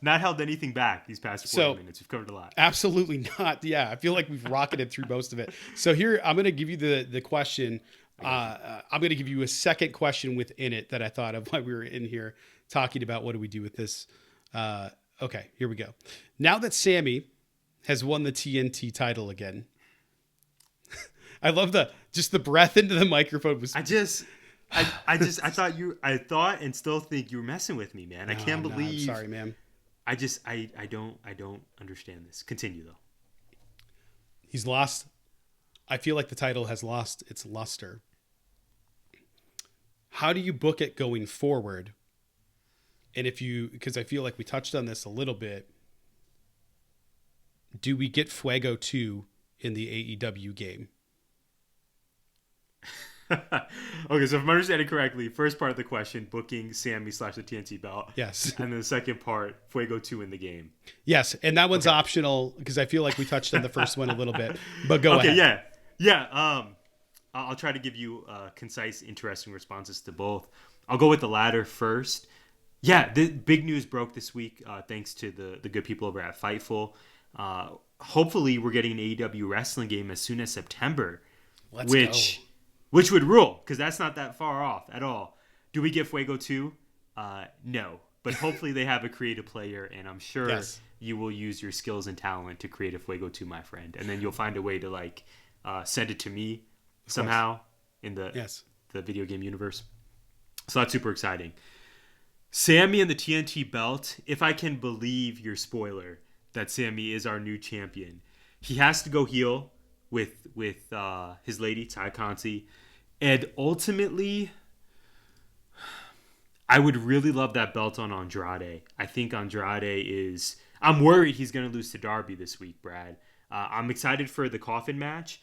Speaker 3: not held anything back these past 40 minutes. We've covered a lot.
Speaker 2: Absolutely not. Yeah, I feel like we've rocketed through most of it. So here, I'm going to give you the question. I'm going to give you a second question within it that I thought of while we were in here talking about what do we do with this. Okay, here we go. Now that Sammy has won the TNT title again, I love the breath into the microphone was.
Speaker 3: I thought and still think you were messing with me, man. I can't believe.
Speaker 2: I'm sorry, man.
Speaker 3: I don't understand this. Continue though.
Speaker 2: He's lost. I feel like the title has lost its luster. How do you book it going forward? And because I feel like we touched on this a little bit, do we get Fuego 2 in the AEW game?
Speaker 3: Okay, so if I'm understanding correctly, first part of the question, booking Sammy / the TNT belt.
Speaker 2: Yes.
Speaker 3: And then the second part, Fuego 2 in the game.
Speaker 2: Yes, and that one's optional because I feel like we touched on the first one a little bit. But go ahead.
Speaker 3: Yeah. I'll try to give you concise, interesting responses to both. I'll go with the latter first. Yeah, the big news broke this week thanks to the good people over at Fightful. Hopefully, we're getting an AEW wrestling game as soon as September.
Speaker 2: Let's go.
Speaker 3: Which would rule, because that's not that far off at all. Do we get Fuego 2? No. But hopefully they have a creative player, and I'm sure you will use your skills and talent to create a Fuego 2, my friend. And then you'll find a way to send it to me somehow in the video game universe. So that's super exciting. Sammy and the TNT belt, if I can believe your spoiler that Sammy is our new champion, he has to go heel with his lady, Ty Conti. And ultimately, I would really love that belt on Andrade. I think Andrade is... I'm worried he's going to lose to Darby this week, Brad. I'm excited for the coffin match,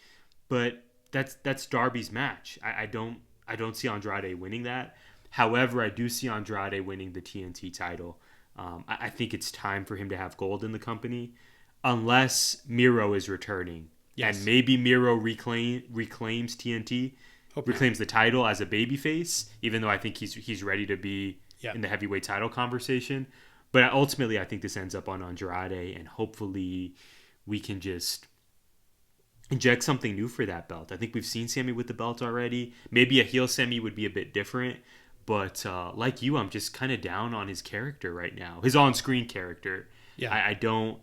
Speaker 3: but that's Darby's match. I don't see Andrade winning that. However, I do see Andrade winning the TNT title. I think it's time for him to have gold in the company, unless Miro is returning. Yes. And maybe Miro reclaims TNT, reclaims the title as a babyface, even though I think he's ready to be in the heavyweight title conversation. But ultimately, I think this ends up on Andrade, and hopefully we can just inject something new for that belt. I think we've seen Sammy with the belt already. Maybe a heel Sammy would be a bit different. But like you, I'm just kind of down on his character right now. His on-screen character. Yeah. I don't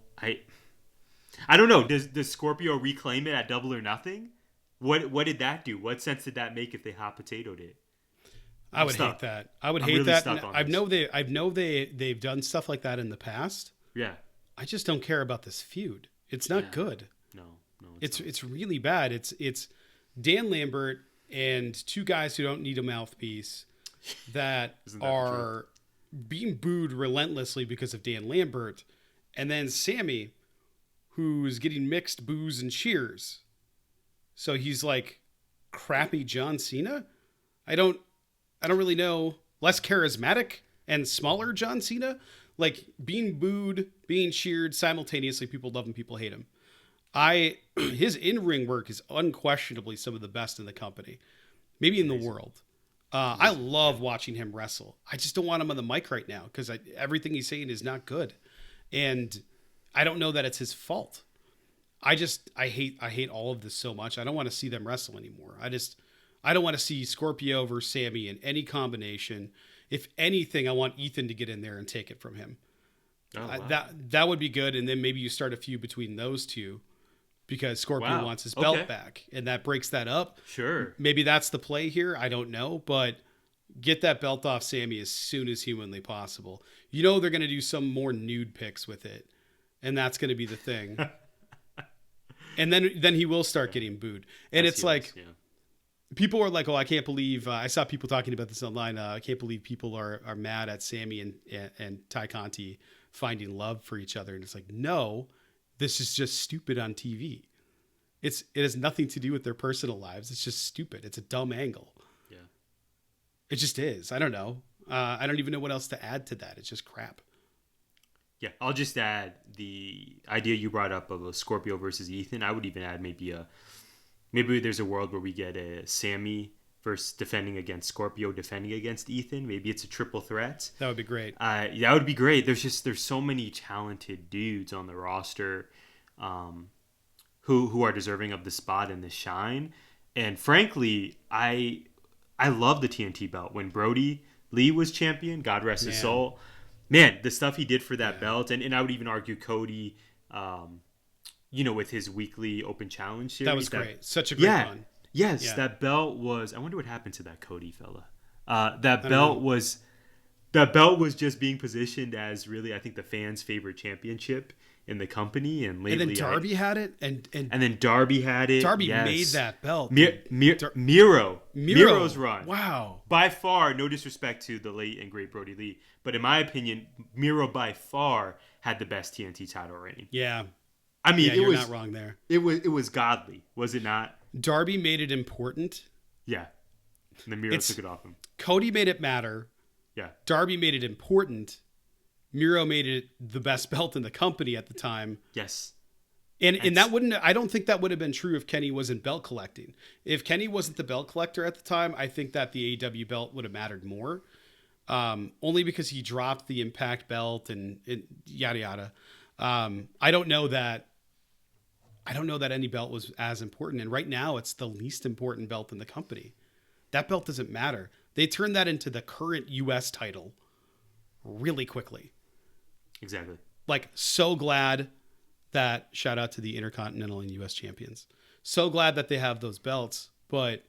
Speaker 3: know. Does Scorpio reclaim it at Double or Nothing? What did that do? What sense did that make if they hot potatoed it?
Speaker 2: I would hate that. I would hate
Speaker 3: really
Speaker 2: that.
Speaker 3: stuck on
Speaker 2: I
Speaker 3: this.
Speaker 2: know they've done stuff like that in the past.
Speaker 3: Yeah.
Speaker 2: I just don't care about this feud. It's not good.
Speaker 3: No,
Speaker 2: It's really bad. It's Dan Lambert and two guys who don't need a mouthpiece that are being booed relentlessly because of Dan Lambert, and then Sammy, who's getting mixed boos and cheers. So he's like crappy John Cena. I don't really know. Less charismatic and smaller John Cena. Like being booed, being cheered simultaneously. People love him, people hate him. His in-ring work is unquestionably some of the best in the company, maybe in the world. I love watching him wrestle. I just don't want him on the mic right now because everything he's saying is not good, and I don't know that it's his fault. I hate all of this so much. I don't want to see them wrestle anymore. I don't want to see Scorpio versus Sammy in any combination. If anything, I want Ethan to get in there and take it from him.
Speaker 3: Oh, wow.
Speaker 2: That would be good, and then maybe you start a feud between those two. Because Scorpio wants his belt back, and that breaks that up.
Speaker 3: Sure.
Speaker 2: Maybe that's the play here. I don't know, but get that belt off Sammy as soon as humanly possible. You know they're going to do some more nude pics with it, and that's going to be the thing. And then he will start getting booed. And it's like, people are like, oh, I can't believe, I saw people talking about this online. I can't believe people are mad at Sammy and Ty Conti finding love for each other. And it's like, no. This is just stupid on TV. It has nothing to do with their personal lives. It's just stupid. It's a dumb angle.
Speaker 3: Yeah.
Speaker 2: It just is. I don't know. I don't even know what else to add to that. It's just crap.
Speaker 3: Yeah. I'll just add the idea you brought up of a Scorpio versus Ethan. I would even add maybe there's a world where we get a Sammy versus defending against Scorpio, defending against Ethan. Maybe it's a triple threat.
Speaker 2: That would be great.
Speaker 3: That would be great. There's so many talented dudes on the roster who are deserving of the spot and the shine. And frankly, I love the TNT belt. When Brody Lee was champion, God rest his soul, man, the stuff he did for that belt. And I would even argue Cody, with his weekly open challenge series.
Speaker 2: That was great. Such a great run.
Speaker 3: Yes, that belt was. I wonder what happened to that Cody fella. That belt was just being positioned as really, I think, the fans' favorite championship in the company. And lately,
Speaker 2: then Darby had it, and
Speaker 3: then Darby had it.
Speaker 2: Darby made that belt.
Speaker 3: Miro's run.
Speaker 2: Wow.
Speaker 3: By far, no disrespect to the late and great Brody Lee, but in my opinion, Miro by far had the best TNT title reign.
Speaker 2: Yeah.
Speaker 3: I mean,
Speaker 2: you're not wrong there.
Speaker 3: It was godly, was it not?
Speaker 2: Darby made it important.
Speaker 3: Yeah. And then Miro took it off him.
Speaker 2: Cody made it matter.
Speaker 3: Yeah.
Speaker 2: Darby made it important. Miro made it the best belt in the company at the time.
Speaker 3: Yes.
Speaker 2: And that I don't think that would have been true if Kenny wasn't belt collecting. If Kenny wasn't the belt collector at the time, I think that the AEW belt would have mattered more. Only because he dropped the Impact belt and yada yada. I don't know that any belt was as important. And right now it's the least important belt in the company. That belt doesn't matter. They turned that into the current US title really quickly.
Speaker 3: Exactly.
Speaker 2: Like, so glad that, shout out to the Intercontinental and US champions. So glad that they have those belts, but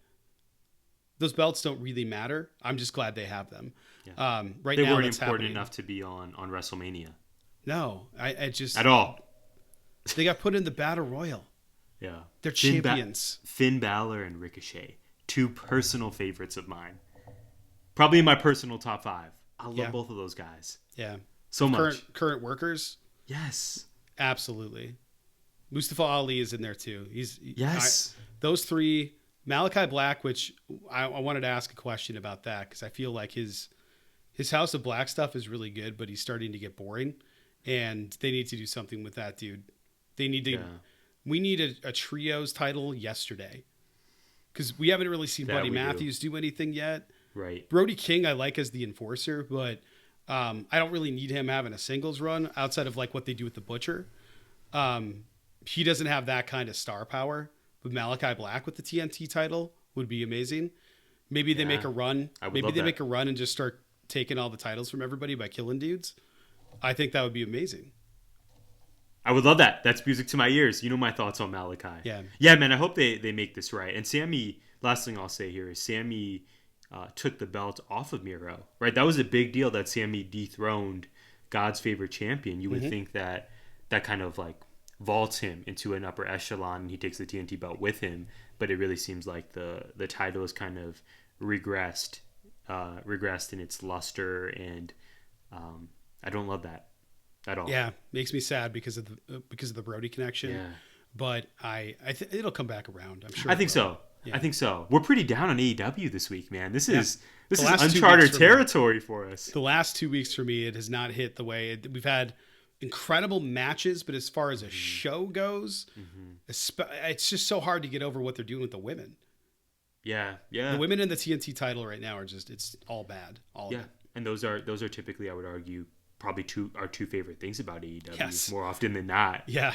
Speaker 2: those belts don't really matter. I'm just glad they have them.
Speaker 3: Yeah.
Speaker 2: Right
Speaker 3: they
Speaker 2: now,
Speaker 3: weren't important enough to be on WrestleMania.
Speaker 2: No, I just
Speaker 3: at all.
Speaker 2: They got put in the Battle Royal.
Speaker 3: Yeah,
Speaker 2: they're champions.
Speaker 3: Finn Balor and Ricochet, two personal favorites of mine. Probably in my personal top 5. I love both of those guys.
Speaker 2: Yeah,
Speaker 3: so much.
Speaker 2: Current workers.
Speaker 3: Yes,
Speaker 2: absolutely. Mustafa Ali is in there too. Those three. Malachi Black, which I wanted to ask a question about that because I feel like his House of Black stuff is really good, but he's starting to get boring, and they need to do something with that dude. They need to. Yeah. We need a trios title yesterday because we haven't really seen Buddy Matthews do anything yet.
Speaker 3: Right.
Speaker 2: Brody King I like as the enforcer, but I don't really need him having a singles run outside of like what they do with the Butcher. He doesn't have that kind of star power. But Malachi Black with the TNT title would be amazing. Maybe they make a run. Maybe they make a run and just start taking all the titles from everybody by killing dudes. I think that would be amazing.
Speaker 3: I would love that. That's music to my ears. You know my thoughts on Malachi.
Speaker 2: Yeah.
Speaker 3: Yeah, man, I hope they make this right. And Sammy, last thing I'll say here is Sammy took the belt off of Miro, right? That was a big deal that Sammy dethroned God's favorite champion. You would think that kind of like vaults him into an upper echelon and he takes the TNT belt with him, but it really seems like the title is kind of regressed in its luster, and I don't love that at all.
Speaker 2: Yeah, makes me sad because of the Brody connection.
Speaker 3: Yeah.
Speaker 2: But it'll come back around. I'm sure.
Speaker 3: I think so.
Speaker 2: Yeah.
Speaker 3: I think so. We're pretty down on AEW this week, man. This is
Speaker 2: last 2
Speaker 3: uncharted
Speaker 2: weeks for
Speaker 3: territory for us.
Speaker 2: The last 2 weeks for me, it has not hit the way we've had incredible matches, but as far as a show goes, it's just so hard to get over what they're doing with the women.
Speaker 3: Yeah.
Speaker 2: The women in the TNT title right now are just, it's all bad. All of it.
Speaker 3: And those are typically, I would argue, probably our two favorite things about AEW.
Speaker 2: Yes.
Speaker 3: More often than not.
Speaker 2: Yeah.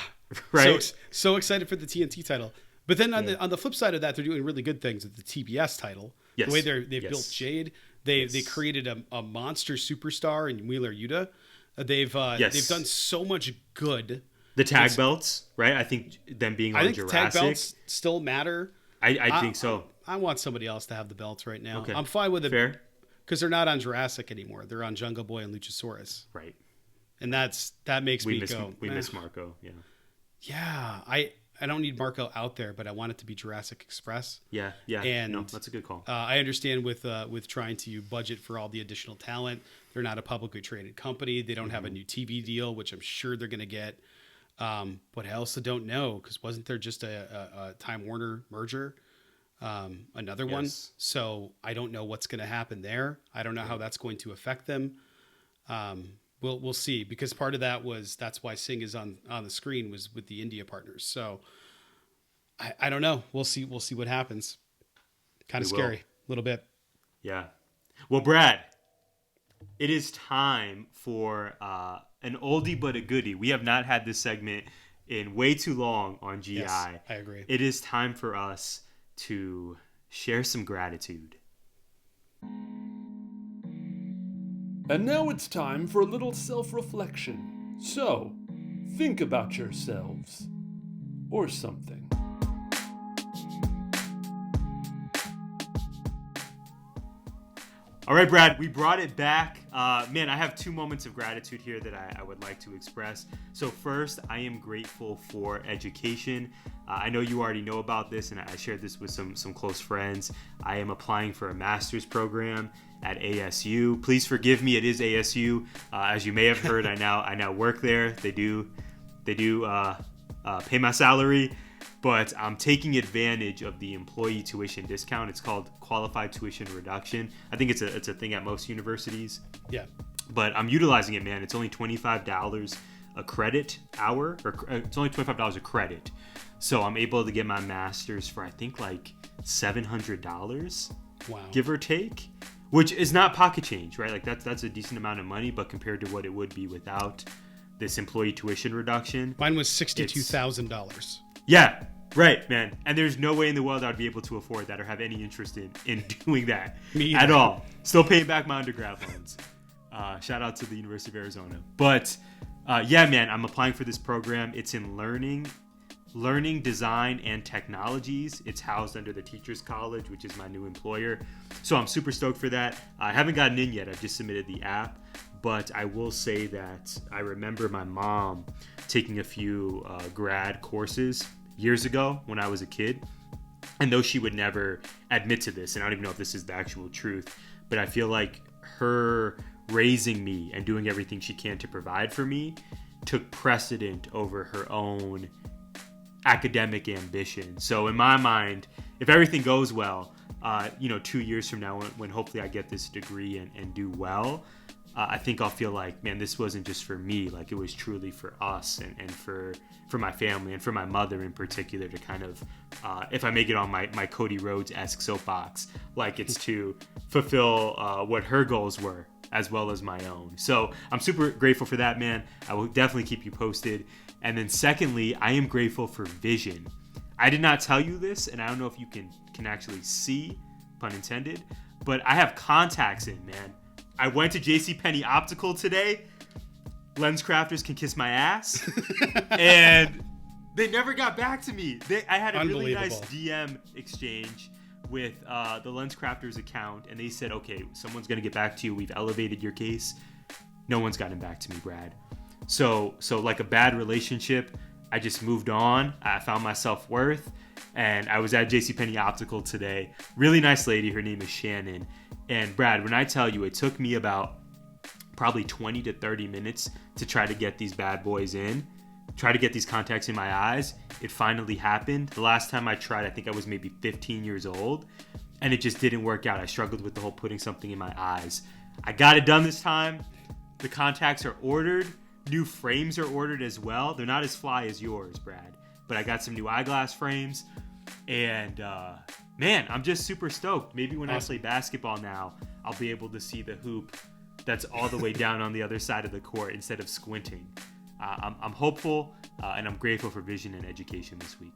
Speaker 3: Right.
Speaker 2: So excited for the TNT title. But then on the flip side of that, they're doing really good things with the TBS title.
Speaker 3: Yes.
Speaker 2: The way they've built Jade, they created a monster superstar in Wheeler Yuta. They've done so much good.
Speaker 3: The tag belts, right? I think them being on Jurassic.
Speaker 2: Tag belts still matter.
Speaker 3: I think so.
Speaker 2: I want somebody else to have the belts right now.
Speaker 3: Okay.
Speaker 2: I'm fine with it.
Speaker 3: Fair.
Speaker 2: Because they're not on Jurassic anymore. They're on Jungle Boy and Luchasaurus.
Speaker 3: Right.
Speaker 2: And that makes me go.
Speaker 3: We miss Marco. Yeah.
Speaker 2: Yeah. I don't need Marco out there, but I want it to be Jurassic Express.
Speaker 3: Yeah.
Speaker 2: And
Speaker 3: no, that's a good call.
Speaker 2: I understand with trying to budget for all the additional talent. They're not a publicly traded company. They don't have a new TV deal, which I'm sure they're going to get. But I also don't know, because wasn't there just a Time Warner merger? Another one. So I don't know what's going to happen there. I don't know how that's going to affect them. We'll see, because part of that's why Singh is on the screen, was with the India partners. So I don't know. We'll see what happens. Kind of scary, a little bit.
Speaker 3: Yeah. Well, Brad, it is time for an oldie but a goodie. We have not had this segment in way too long on GI.
Speaker 2: Yes, I agree.
Speaker 3: It is time for us to share some gratitude.
Speaker 1: And now it's time for a little self-reflection. So, think about yourselves. Or something.
Speaker 3: All right, Brad, we brought it back. Man, I have 2 moments of gratitude here that I would like to express. So first, I am grateful for education. I know you already know about this, and I shared this with some close friends. I am applying for a master's program at ASU. Please forgive me, it is ASU. As you may have heard, I now work there. They do pay my salary, but I'm taking advantage of the employee tuition discount. It's called qualified tuition reduction. I think it's a thing at most universities.
Speaker 2: Yeah.
Speaker 3: But I'm utilizing it, man. It's only $25 a credit hour, or it's only $25 a credit. So I'm able to get my master's for, I think, like $700.
Speaker 2: Wow.
Speaker 3: Give or take, which is not pocket change, right? Like that's a decent amount of money, but compared to what it would be without this employee tuition reduction.
Speaker 2: Mine was $62,000.
Speaker 3: Yeah, right, man. And there's no way in the world I'd be able to afford that or have any interest in doing that
Speaker 2: Me
Speaker 3: at
Speaker 2: either.
Speaker 3: all. Still paying back my undergrad loans. Shout out to the University of Arizona. But yeah, man, I'm applying for this program. It's in learning, design, and technologies. It's housed under the Teachers College, which is my new employer. So I'm super stoked for that. I haven't gotten in yet. I've just submitted the app. But I will say that I remember my mom taking a few grad courses years ago when I was a kid. And though she would never admit to this, and I don't even know if this is the actual truth, but I feel like her raising me and doing everything she can to provide for me took precedent over her own academic ambition. So in my mind, if everything goes well, 2 years from now, when hopefully I get this degree and do well, I think I'll feel like, man, this wasn't just for me. Like, it was truly for us and for my family and for my mother in particular to kind of, if I make it on my Cody Rhodes-esque soapbox, like it's to fulfill what her goals were as well as my own. So I'm super grateful for that, man. I will definitely keep you posted. And then secondly, I am grateful for vision. I did not tell you this, and I don't know if you can actually see, pun intended, but I have contacts in, man. I went to JCPenney Optical today. Lens crafters can kiss my ass. And they never got back to me. I had a really nice DM exchange with the Lens Crafters account, and they said, okay, someone's going to get back to you. We've elevated your case. No one's gotten back to me, Brad. So like a bad relationship, I just moved on. I found my self-worth, and I was at JCPenney Optical today. Really nice lady. Her name is Shannon. And Brad, when I tell you, it took me about probably 20 to 30 minutes to try to get these bad boys in, try to get these contacts in my eyes. It finally happened. The last time I tried, I think I was maybe 15 years old, and it just didn't work out. I struggled with the whole putting something in my eyes. I got it done this time. The contacts are ordered. New frames are ordered as well. They're not as fly as yours, Brad, but I got some new eyeglass frames, and man, I'm just super stoked. Maybe when I play basketball now, I'll be able to see the hoop that's all the way down on the other side of the court instead of squinting. I'm hopeful, and I'm grateful for vision and education this week.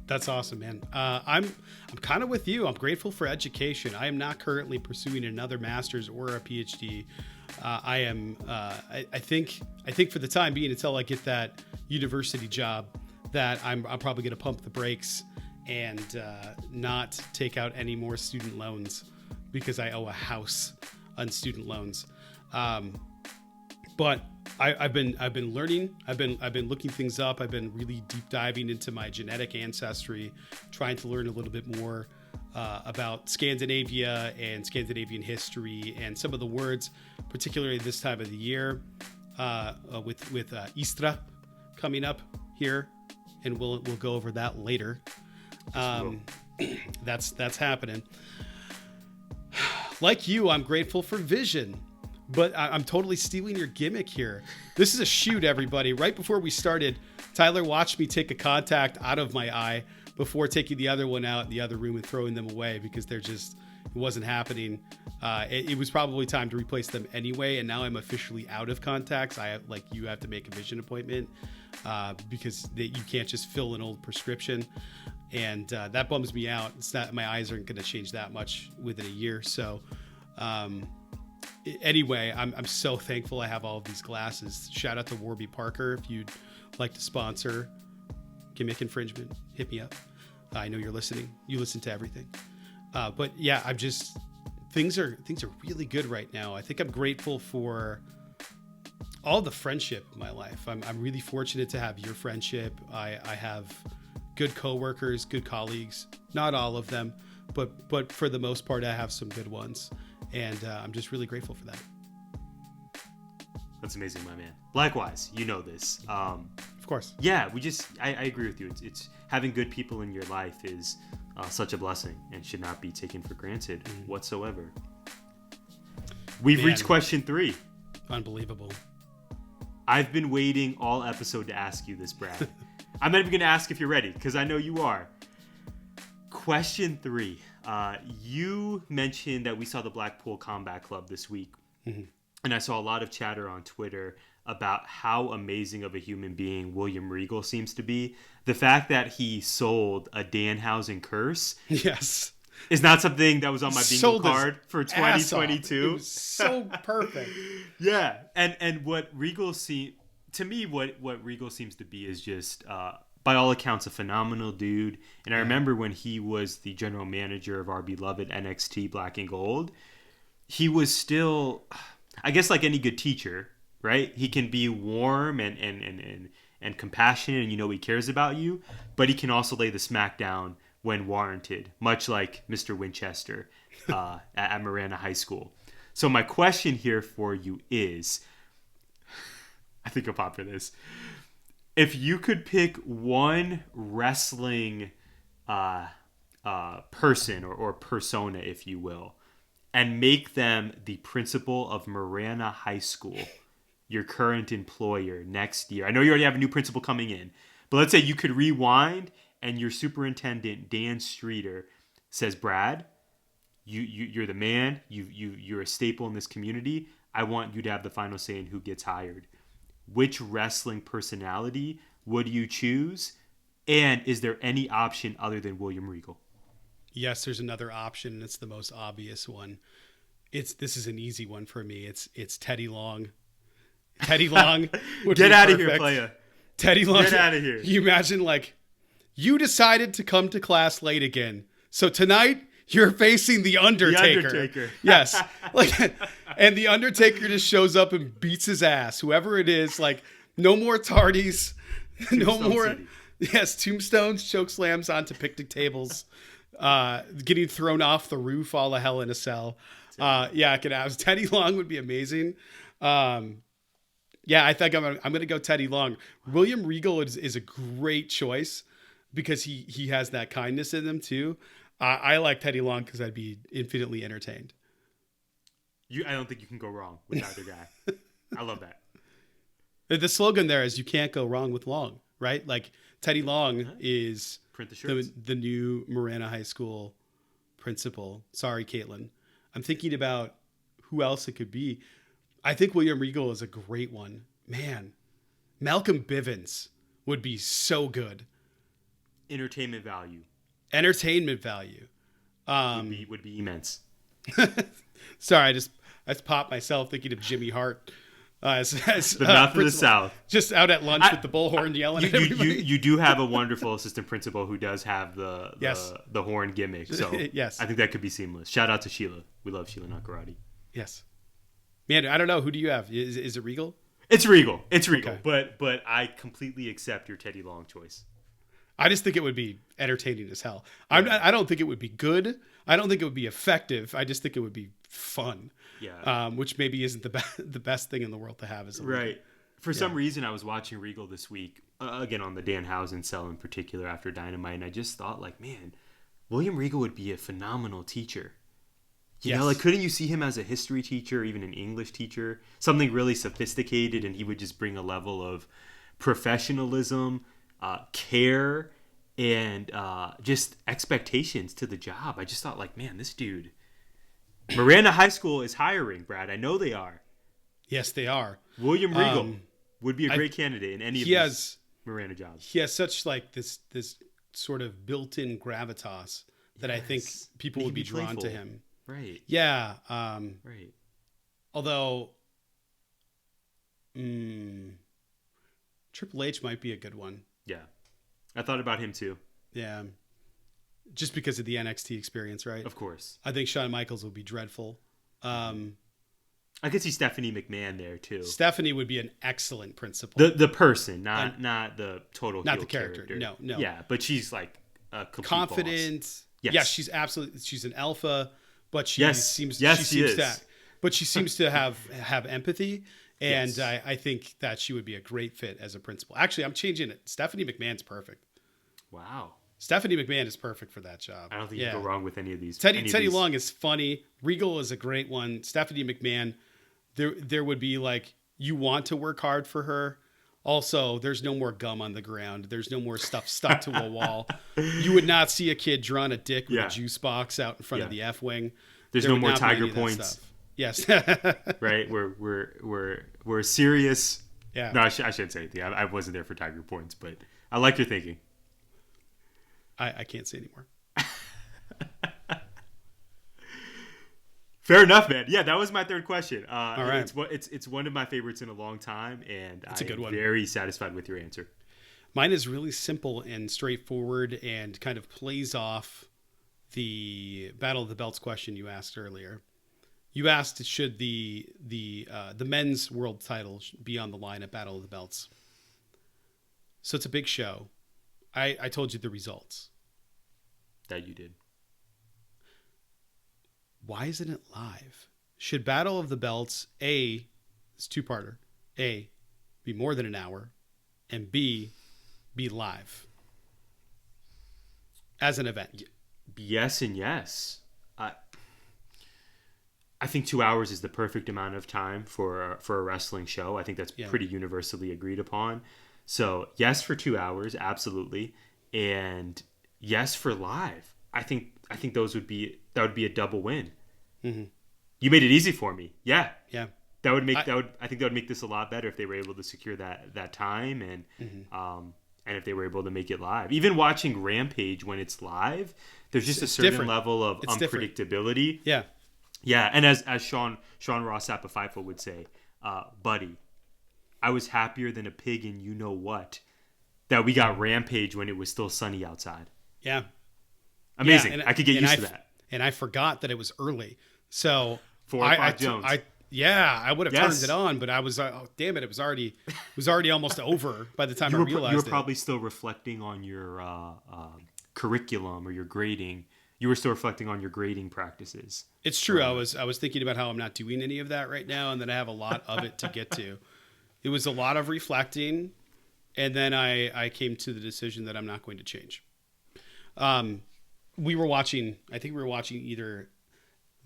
Speaker 2: That's awesome, man. I'm kind of with you. I'm grateful for education. I am not currently pursuing another master's or a PhD. I think for the time being, until I get that university job, that I'm probably going to pump the brakes and not take out any more student loans, because I owe a house on student loans. But I've been learning. I've been looking things up. I've been really deep diving into my genetic ancestry, trying to learn a little bit more about Scandinavia and Scandinavian history and some of the words, particularly this time of the year, with Istra coming up here, and we'll go over that later. That's happening. Like you, I'm grateful for vision. But I'm totally stealing your gimmick here. This is a shoot, everybody. Right before we started, Tyler watched me take a contact out of my eye before taking the other one out in the other room and throwing them away, because it wasn't happening. It was probably time to replace them anyway, and now I'm officially out of contacts. You have to make a vision appointment because you can't just fill an old prescription, and that bums me out. It's not, my eyes aren't going to change that much within a year, so. Anyway, I'm so thankful I have all of these glasses. Shout out to Warby Parker. If you'd like to sponsor Gimmick Infringement, hit me up. I know you're listening. You listen to everything. But yeah, things are really good right now. I think I'm grateful for all the friendship in my life. I'm really fortunate to have your friendship. I have good coworkers, good colleagues. Not all of them, but for the most part, I have some good ones. And I'm just really grateful for that.
Speaker 3: That's amazing, my man. Likewise, you know this.
Speaker 2: Of course.
Speaker 3: Yeah, I agree with you. It's having good people in your life is such a blessing and should not be taken for granted whatsoever. We've reached question 3.
Speaker 2: Unbelievable.
Speaker 3: I've been waiting all episode to ask you this, Brad. I'm not even going to ask if you're ready, because I know you are. Question 3. You mentioned that we saw the Blackpool Combat Club this week. Mm-hmm. And I saw a lot of chatter on Twitter about how amazing of a human being William Regal seems to be. The fact that he sold a Danhausen curse
Speaker 2: yes,
Speaker 3: is not something that was on my bingo card for 2022.
Speaker 2: It was so perfect.
Speaker 3: Yeah. And what Regal to me, what Regal seems to be is just by all accounts, a phenomenal dude. And I remember when he was the general manager of our beloved NXT Black and Gold, he was still, I guess, like any good teacher, right? He can be warm and compassionate, and he cares about you, but he can also lay the smack down when warranted, much like Mr. Winchester at Marana High School. So my question here for you is, I think I'll pop for this. If you could pick one wrestling person or persona, if you will, and make them the principal of Marana High School, your current employer, next year. I know you already have a new principal coming in, but let's say you could rewind and your superintendent, Dan Streeter, says, Brad, you're the man. You're a staple in this community. I want you to have the final say in who gets hired. Which wrestling personality would you choose? And is there any option other than William Regal?
Speaker 2: Yes, there's another option, and it's the most obvious one. This is an easy one for me. It's Teddy Long. Teddy Long would
Speaker 3: get
Speaker 2: be
Speaker 3: out
Speaker 2: perfect.
Speaker 3: of here, playa.
Speaker 2: Teddy Long.
Speaker 3: Get out of here.
Speaker 2: You imagine, you decided to come to class late again. So tonight You're facing the Undertaker.
Speaker 3: The Undertaker.
Speaker 2: Yes. Like, and the Undertaker just shows up and beats his ass. Whoever it is, like, no more tardies. No
Speaker 3: Tombstone
Speaker 2: more.
Speaker 3: City.
Speaker 2: Yes, tombstones, choke slams onto picnic tables, getting thrown off the roof, all the Hell in a Cell. Yeah, I could have. Teddy Long would be amazing. Yeah, I think I'm going to go Teddy Long. William Regal is a great choice because he has that kindness in him too. I like Teddy Long because I'd be infinitely entertained.
Speaker 3: I don't think you can go wrong with either guy. I love that.
Speaker 2: The slogan there is "You can't go wrong with Long," right? Like Teddy Long is
Speaker 3: Print the shirts.
Speaker 2: the new Marana High School principal. Sorry, Caitlin. I'm thinking about who else it could be. I think William Regal is a great one. Man, Malcolm Bivens would be so good.
Speaker 3: Entertainment value.
Speaker 2: Entertainment value.
Speaker 3: Would be immense.
Speaker 2: Sorry, I just popped myself thinking of Jimmy Hart. As
Speaker 3: The mouth of the South.
Speaker 2: Just out at lunch with the bullhorn yelling at everybody.
Speaker 3: You do have a wonderful assistant principal who does have the
Speaker 2: Yes.
Speaker 3: the horn gimmick. So
Speaker 2: Yes.
Speaker 3: I think that could be seamless. Shout out to Sheila. We love Sheila Nakarati.
Speaker 2: Yes. Man, I don't know. Who do you have? Is it Regal?
Speaker 3: It's Regal.
Speaker 2: Okay.
Speaker 3: But I completely accept your Teddy Long choice.
Speaker 2: I just think it would be entertaining as hell. I don't think it would be good. I don't think it would be effective. I just think it would be fun.
Speaker 3: Yeah.
Speaker 2: Which maybe isn't the best thing in the world to have as a leader.
Speaker 3: Right. For some reason, I was watching Regal this week, again on the Danhausen cell in particular after Dynamite, and I just thought, like, man, William Regal would be a phenomenal teacher. You know, like, couldn't you see him as a history teacher, even an English teacher, something really sophisticated, and he would just bring a level of professionalism, care, and just expectations to the job. I just thought, like, man, this dude. Miranda High School is hiring, Brad. I know they are.
Speaker 2: Yes, they are.
Speaker 3: William Regal would be a great candidate in any of these Miranda jobs.
Speaker 2: He has such like this sort of built-in gravitas that I think people would be drawn to him.
Speaker 3: Right.
Speaker 2: Yeah.
Speaker 3: Right.
Speaker 2: Although Triple H might be a good one.
Speaker 3: Yeah. I thought about him too.
Speaker 2: Yeah. Just because of the NXT experience, right?
Speaker 3: Of course.
Speaker 2: I think Shawn Michaels would be dreadful.
Speaker 3: I could see Stephanie McMahon there too.
Speaker 2: Stephanie would be an excellent principal.
Speaker 3: The person, not the total
Speaker 2: not
Speaker 3: heel
Speaker 2: the character. No.
Speaker 3: Yeah, but she's like a complete
Speaker 2: confident.
Speaker 3: boss. Yes.
Speaker 2: Yeah, she's an alpha, but she seems to have empathy, and I think that she would be a great fit as a principal. Actually, I'm changing it. Stephanie McMahon's perfect.
Speaker 3: Wow.
Speaker 2: Stephanie McMahon is perfect for that job.
Speaker 3: I don't think you can go wrong with any of these.
Speaker 2: Teddy Long is funny. Regal is a great one. Stephanie McMahon, there would be like, you want to work hard for her. Also, there's no more gum on the ground. There's no more stuff stuck to a wall. You would not see a kid drawing a dick with a juice box out in front of the F-wing.
Speaker 3: There's no more Tiger points.
Speaker 2: Yes.
Speaker 3: Right? We're serious.
Speaker 2: Yeah.
Speaker 3: No, I shouldn't say anything. I wasn't there for Tiger points, but I like your thinking.
Speaker 2: I can't say anymore.
Speaker 3: Fair enough, man. Yeah, that was my third question.
Speaker 2: All right.
Speaker 3: It's one of my favorites in a long time, and
Speaker 2: it's a good one.
Speaker 3: Very satisfied with your answer.
Speaker 2: Mine is really simple and straightforward and kind of plays off the Battle of the Belts question you asked earlier. You asked, should the men's world title be on the line at Battle of the Belts? So it's a big show. I told you the results.
Speaker 3: That you did.
Speaker 2: Why isn't it live? Should Battle of the Belts, A, it's two-parter, A, be more than an hour, and B, be live as an event?
Speaker 3: Yes and yes. I think 2 hours is the perfect amount of time for a wrestling show. I think that's pretty universally agreed upon. So yes for 2 hours, absolutely, and yes for live. I think that would be a double win.
Speaker 2: Mm-hmm.
Speaker 3: You made it easy for me. Yeah.
Speaker 2: Yeah.
Speaker 3: I think that would make this a lot better if they were able to secure that time and and if they were able to make it live. Even watching Rampage when it's live, there's just a certain level of unpredictability.
Speaker 2: Different. Yeah.
Speaker 3: Yeah, and as Sean Ross Sapphifo would say, buddy, I was happier than a pig in you know what that we got Rampage when it was still sunny outside.
Speaker 2: Yeah.
Speaker 3: Amazing. I could get used to that.
Speaker 2: and I forgot that it was early. So
Speaker 3: 4 o'clock Jones.
Speaker 2: I would have
Speaker 3: Yes.
Speaker 2: turned it on, but I was oh, damn it, it was already almost over by the time I realized
Speaker 3: you were
Speaker 2: it.
Speaker 3: probably still reflecting on your curriculum or your grading. You were still reflecting on your grading practices.
Speaker 2: It's true. I was thinking about how I'm not doing any of that right now, and that I have a lot of it to get to. It was a lot of reflecting, and then I came to the decision that I'm not going to change. I think we were watching either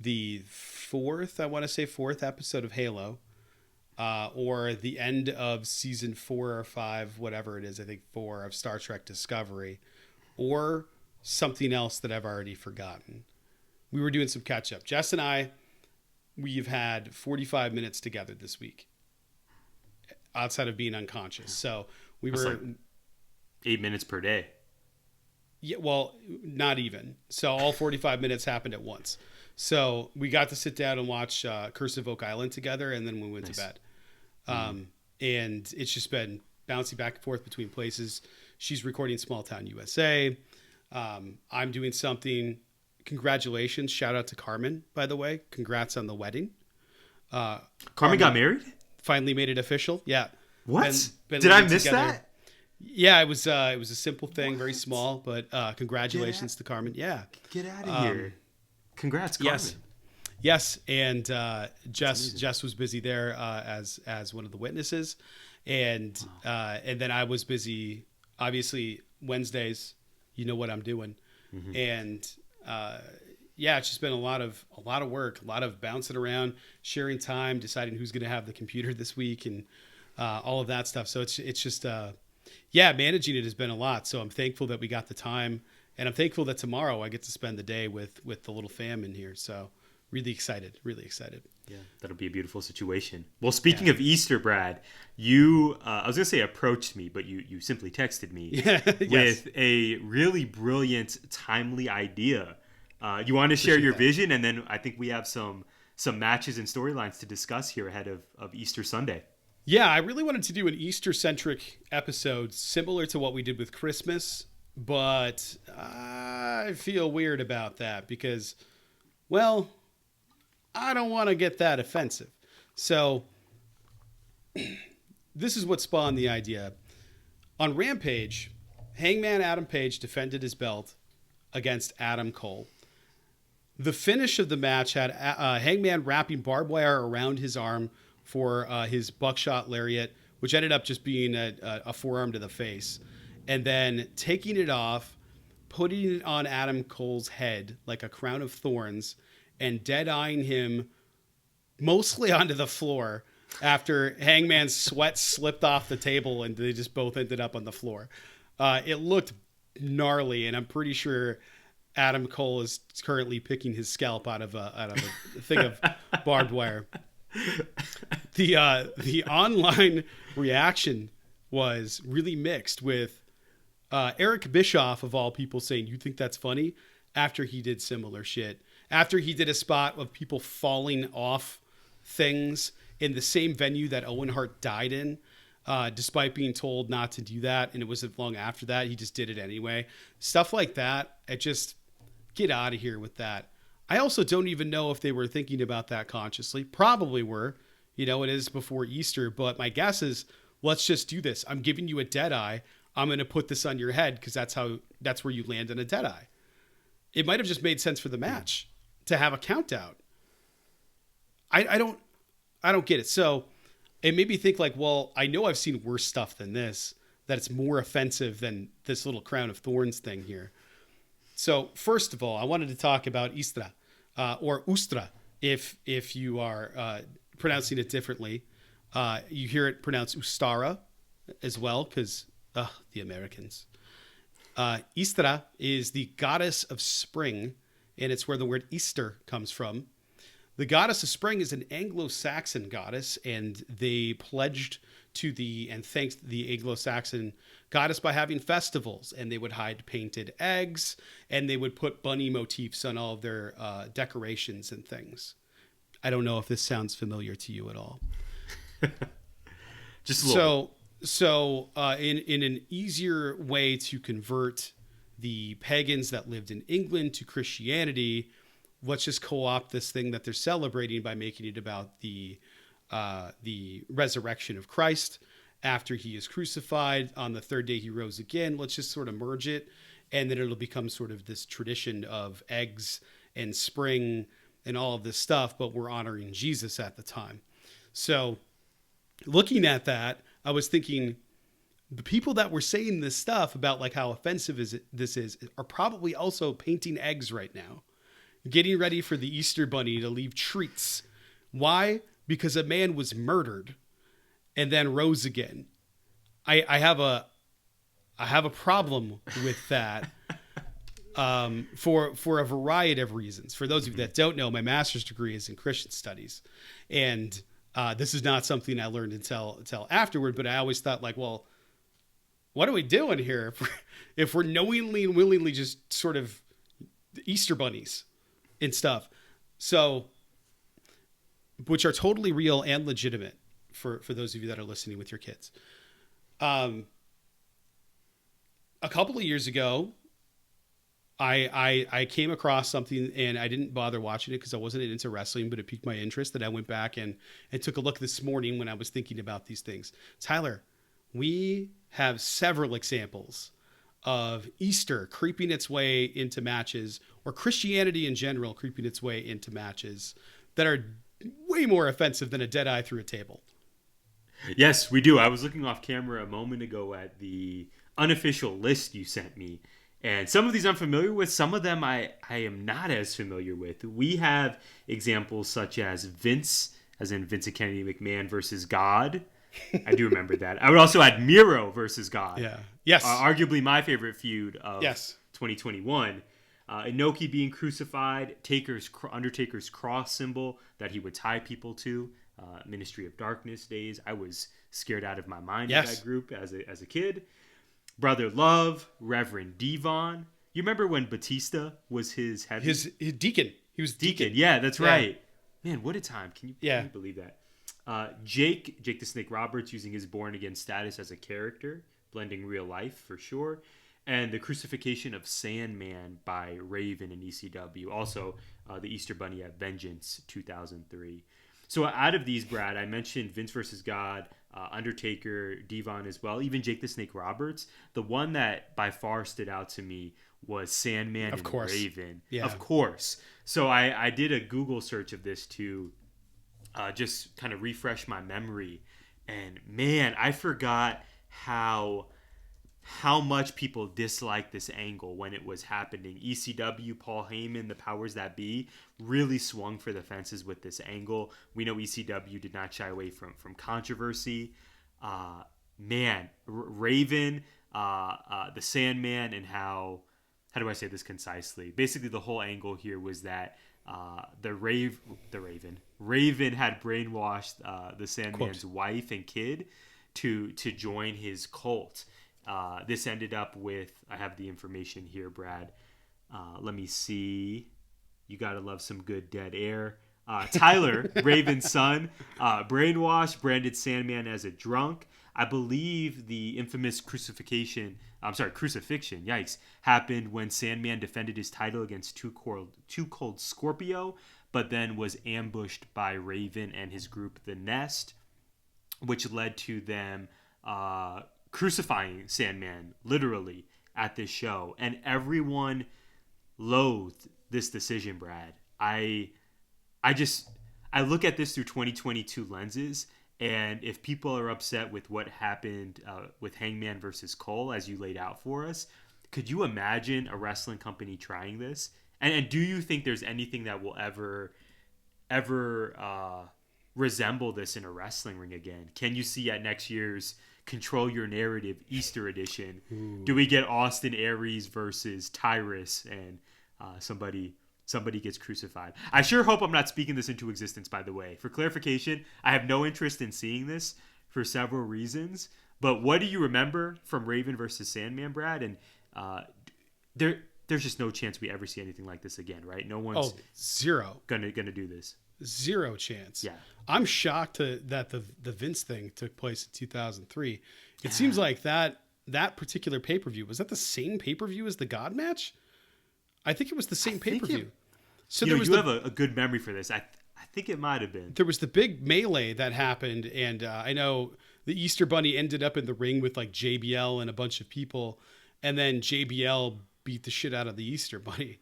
Speaker 2: the fourth episode of Halo, or the end of season 4 or 5, whatever it is, I think 4 of Star Trek Discovery, or something else that I've already forgotten. We were doing some catch up. Jess and I, we've had 45 minutes together this week outside of being unconscious. So
Speaker 3: That's like 8 minutes per day.
Speaker 2: Yeah, well, not even. So all 45 minutes happened at once. So we got to sit down and watch Curse of Oak Island together, and then we went to bed. And it's just been bouncing back and forth between places. She's recording Small Town USA. I'm doing something. Congratulations. Shout out to Carmen, by the way. Congrats on the wedding.
Speaker 3: Carmen got married?
Speaker 2: Finally made it official. Yeah.
Speaker 3: What?
Speaker 2: Been
Speaker 3: Did I
Speaker 2: living
Speaker 3: miss
Speaker 2: together.
Speaker 3: that?
Speaker 2: Yeah, it was a simple thing, very small, but congratulations to Carmen. Yeah.
Speaker 3: Get out of here. Congrats, Carmen.
Speaker 2: Yes. And Jess was busy there as one of the witnesses. And then I was busy, obviously, Wednesdays. You know what I'm doing. Mm-hmm. And it's just been a lot of work, a lot of bouncing around, sharing time, deciding who's going to have the computer this week, and all of that stuff. So it's just managing it has been a lot. So I'm thankful that we got the time, and I'm thankful that tomorrow I get to spend the day with the little fam in here. So really excited.
Speaker 3: Yeah, that'll be a beautiful situation. Well, speaking of Easter, Brad, you, I was going to say approached me, but you simply texted me with a really brilliant, timely idea. You want to share your vision, and then I think we have some matches and storylines to discuss here ahead of Easter Sunday.
Speaker 2: Yeah, I really wanted to do an Easter-centric episode similar to what we did with Christmas, but I feel weird about that because, well, I don't want to get that offensive. So this is what spawned the idea. On Rampage, Hangman Adam Page defended his belt against Adam Cole. The finish of the match had Hangman wrapping barbed wire around his arm for his buckshot lariat, which ended up just being a forearm to the face, and then taking it off, putting it on Adam Cole's head like a crown of thorns, and dead-eyeing him mostly onto the floor after Hangman's sweat slipped off the table and they just both ended up on the floor. It looked gnarly, and I'm pretty sure Adam Cole is currently picking his scalp out of a thing of barbed wire. The online reaction was really mixed, with Eric Bischoff, of all people, saying, "You think that's funny?" after he did similar shit. After he did a spot of people falling off things in the same venue that Owen Hart died in, despite being told not to do that. And it wasn't long after that. He just did it anyway. Stuff like that. Get out of here with that. I also don't even know if they were thinking about that consciously. Probably were. It is before Easter. But my guess is, let's just do this. I'm giving you a dead eye. I'm going to put this on your head because that's where you land in a dead eye. It might have just made sense for the match to have a count out. I don't get it. So it made me think like, well, I know I've seen worse stuff than this, that it's more offensive than this little crown of thorns thing here. So first of all, I wanted to talk about Istra, or Ustra, if you are pronouncing it differently. You hear it pronounced Ustara as well, because the Americans. Istra is the goddess of spring, and it's where the word Easter comes from. The goddess of spring is an Anglo-Saxon goddess, and they pledged to and thanked the Anglo-Saxon goddess by having festivals, and they would hide painted eggs, and they would put bunny motifs on all of their decorations and things. I don't know if this sounds familiar to you at all.
Speaker 3: Just a little.
Speaker 2: So in an easier way to convert the pagans that lived in England to Christianity, let's just co-opt this thing that they're celebrating by making it about the resurrection of Christ after he is crucified. On the third day he rose again. Let's just sort of merge it, and then it'll become sort of this tradition of eggs and spring and all of this stuff, but we're honoring Jesus at the time. So looking at that, I was thinking the people that were saying this stuff about like how offensive this is are probably also painting eggs right now, getting ready for the Easter bunny to leave treats. Why? Because a man was murdered and then rose again. I have a problem with that for a variety of reasons. For those of you that don't know, my master's degree is in Christian studies, and this is not something I learned until afterward. But I always thought, like, well, what are we doing here if we're knowingly and willingly just sort of Easter bunnies and stuff? So, which are totally real and legitimate for those of you that are listening with your kids. A couple of years ago, I came across something, and I didn't bother watching it because I wasn't into wrestling, but it piqued my interest. And I went back and took a look this morning when I was thinking about these things. Tyler, we have several examples of Easter creeping its way into matches, or Christianity in general creeping its way into matches that are way more offensive than a dead eye through a table.
Speaker 3: Yes, we do. I was looking off camera a moment ago at the unofficial list you sent me, and some of these I'm familiar with. Some of them I am not as familiar with. We have examples such as Vince, as in Vincent Kennedy McMahon versus God. I do remember that. I would also add Miro versus God.
Speaker 2: Yeah. Yes.
Speaker 3: Arguably my favorite feud of
Speaker 2: yes.
Speaker 3: 2021. Inoki being crucified, Undertaker's cross symbol that he would tie people to, Ministry of Darkness days. I was scared out of my mind of that group as a kid. Brother Love, Reverend Devon. You remember when Batista was his head?
Speaker 2: His deacon. He was deacon.
Speaker 3: Yeah, that's right. Man, what a time. Can you believe that? Jake the Snake Roberts using his Born Again status as a character, blending real life for sure. And the crucifixion of Sandman by Raven in ECW. Also, the Easter Bunny at Vengeance 2003. So out of these, Brad, I mentioned Vince versus God, Undertaker, Devon as well, even Jake the Snake Roberts. The one that by far stood out to me was Sandman and Raven. Yeah. Of course. So I did a Google search of this to just kind of refresh my memory. And man, I forgot how much people disliked this angle when it was happening. ECW, Paul Heyman, the powers that be, really swung for the fences with this angle. We know ECW did not shy away from controversy. Raven, the Sandman, and how do I say this concisely? Basically, the whole angle here was that Raven had brainwashed the Sandman's wife and kid to join his cult. This ended up with, I have the information here, Brad. Let me see. You gotta love some good dead air. Tyler, Raven's son, brainwashed, branded Sandman as a drunk. I believe the infamous crucifixion, yikes, happened when Sandman defended his title against Too Cold Scorpio, but then was ambushed by Raven and his group, The Nest, which led to them crucifying Sandman, literally, at this show. And everyone loathed this decision, Brad. I look at this through 2022 lenses, and if people are upset with what happened with Hangman versus Cole, as you laid out for us, could you imagine a wrestling company trying this? And do you think there's anything that will ever resemble this in a wrestling ring again? Can you see at next year's Control Your Narrative Easter edition? Ooh. Do we get Austin Aries versus Tyrus and somebody gets crucified? I sure hope I'm not speaking this into existence, by the way. For clarification, I have no interest in seeing this for several reasons. But what do you remember from Raven versus Sandman, Brad? And there's just no chance we ever see anything like this again, right? No one's
Speaker 2: zero
Speaker 3: gonna do this.
Speaker 2: Zero chance.
Speaker 3: Yeah.
Speaker 2: I'm shocked that the Vince thing took place in 2003. It seems like that particular pay-per-view, was that the same pay-per-view as the God match? I think it was the same pay-per-view. So
Speaker 3: you have a good memory for this. I think it might have been.
Speaker 2: There was the big melee that happened, and I know the Easter Bunny ended up in the ring with like JBL and a bunch of people, and then JBL beat the shit out of the Easter Bunny.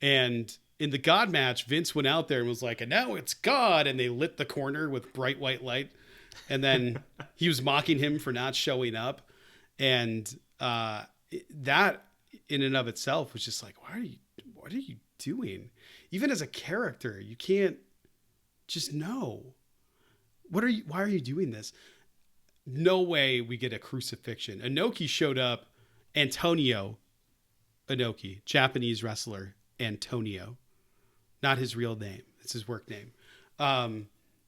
Speaker 2: And in the God match, Vince went out there and was like, and now it's God, and they lit the corner with bright white light. And then he was mocking him for not showing up. And that in and of itself was just like, what are you doing? Even as a character, you can't just know. Why are you doing this? No way we get a crucifixion. Inoki showed up, Antonio Inoki, Japanese wrestler, Antonio, not his real name. It's his work name.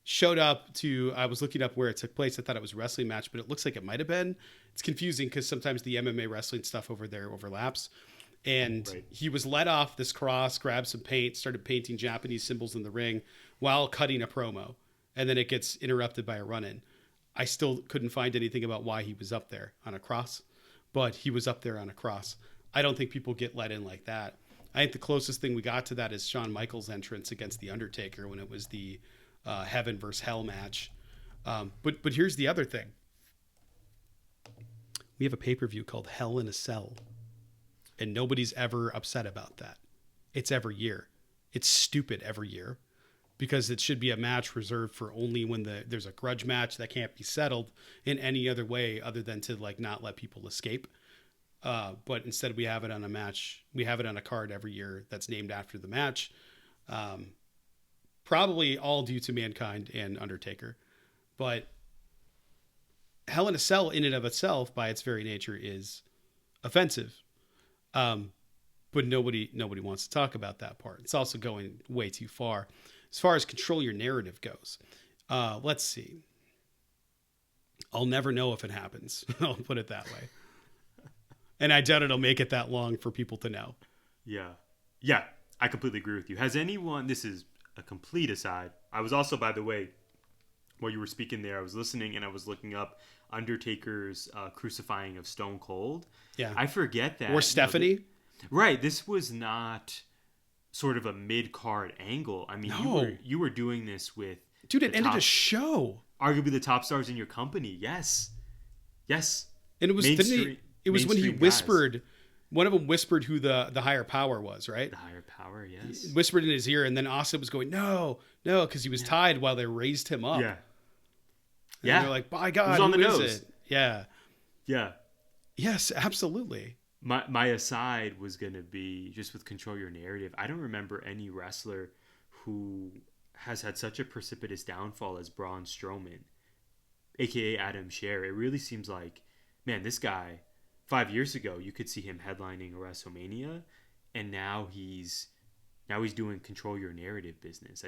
Speaker 2: Showed up to, I was looking up where it took place. I thought it was a wrestling match, but it looks like it might've been. It's confusing because sometimes the MMA wrestling stuff over there overlaps. And He was let off this cross, grabbed some paint, started painting Japanese symbols in the ring while cutting a promo. And then it gets interrupted by a run-in. I still couldn't find anything about why he was up there on a cross, but he was up there on a cross. I don't think people get let in like that. I think the closest thing we got to that is Shawn Michaels' entrance against The Undertaker when it was the Heaven versus Hell match. But here's the other thing. We have a pay-per-view called Hell in a Cell, and nobody's ever upset about that. It's every year. It's stupid every year because it should be a match reserved for only when there's a grudge match that can't be settled in any other way other than to like not let people escape. But instead we have it on a match. We have it on a card every year that's named after the match. Probably all due to Mankind and Undertaker, but Hell in a Cell in and of itself by its very nature is offensive. But nobody wants to talk about that part. It's also going way too far. As far as control your narrative goes, let's see. I'll never know if it happens. I'll put it that way. And I doubt it'll make it that long for people to know.
Speaker 3: Yeah, I completely agree with you. Has anyone, this is a complete aside. I was also, by the way, while you were speaking there, I was listening and I was looking up Undertaker's crucifying of Stone Cold.
Speaker 2: Yeah.
Speaker 3: I forget that.
Speaker 2: Or Stephanie.
Speaker 3: Right. This was not sort of a mid-card angle. I mean, you were doing this with...
Speaker 2: Dude, it ended a show.
Speaker 3: Arguably the top stars in your company. Yes.
Speaker 2: And it was when he whispered... One of them whispered who the higher power was, right?
Speaker 3: The higher power, yes.
Speaker 2: He whispered in his ear, and then Austin was going, no, because he was tied while they raised him up.
Speaker 3: Yeah.
Speaker 2: And they're like, by God,
Speaker 3: who is
Speaker 2: it? Yeah.
Speaker 3: Yeah.
Speaker 2: Yes, absolutely.
Speaker 3: My aside was going to be, just with control your narrative, I don't remember any wrestler who has had such a precipitous downfall as Braun Strowman, a.k.a. Adam Scherr. It really seems like, man, this guy... 5 years ago, you could see him headlining a WrestleMania, and now he's doing control your narrative business.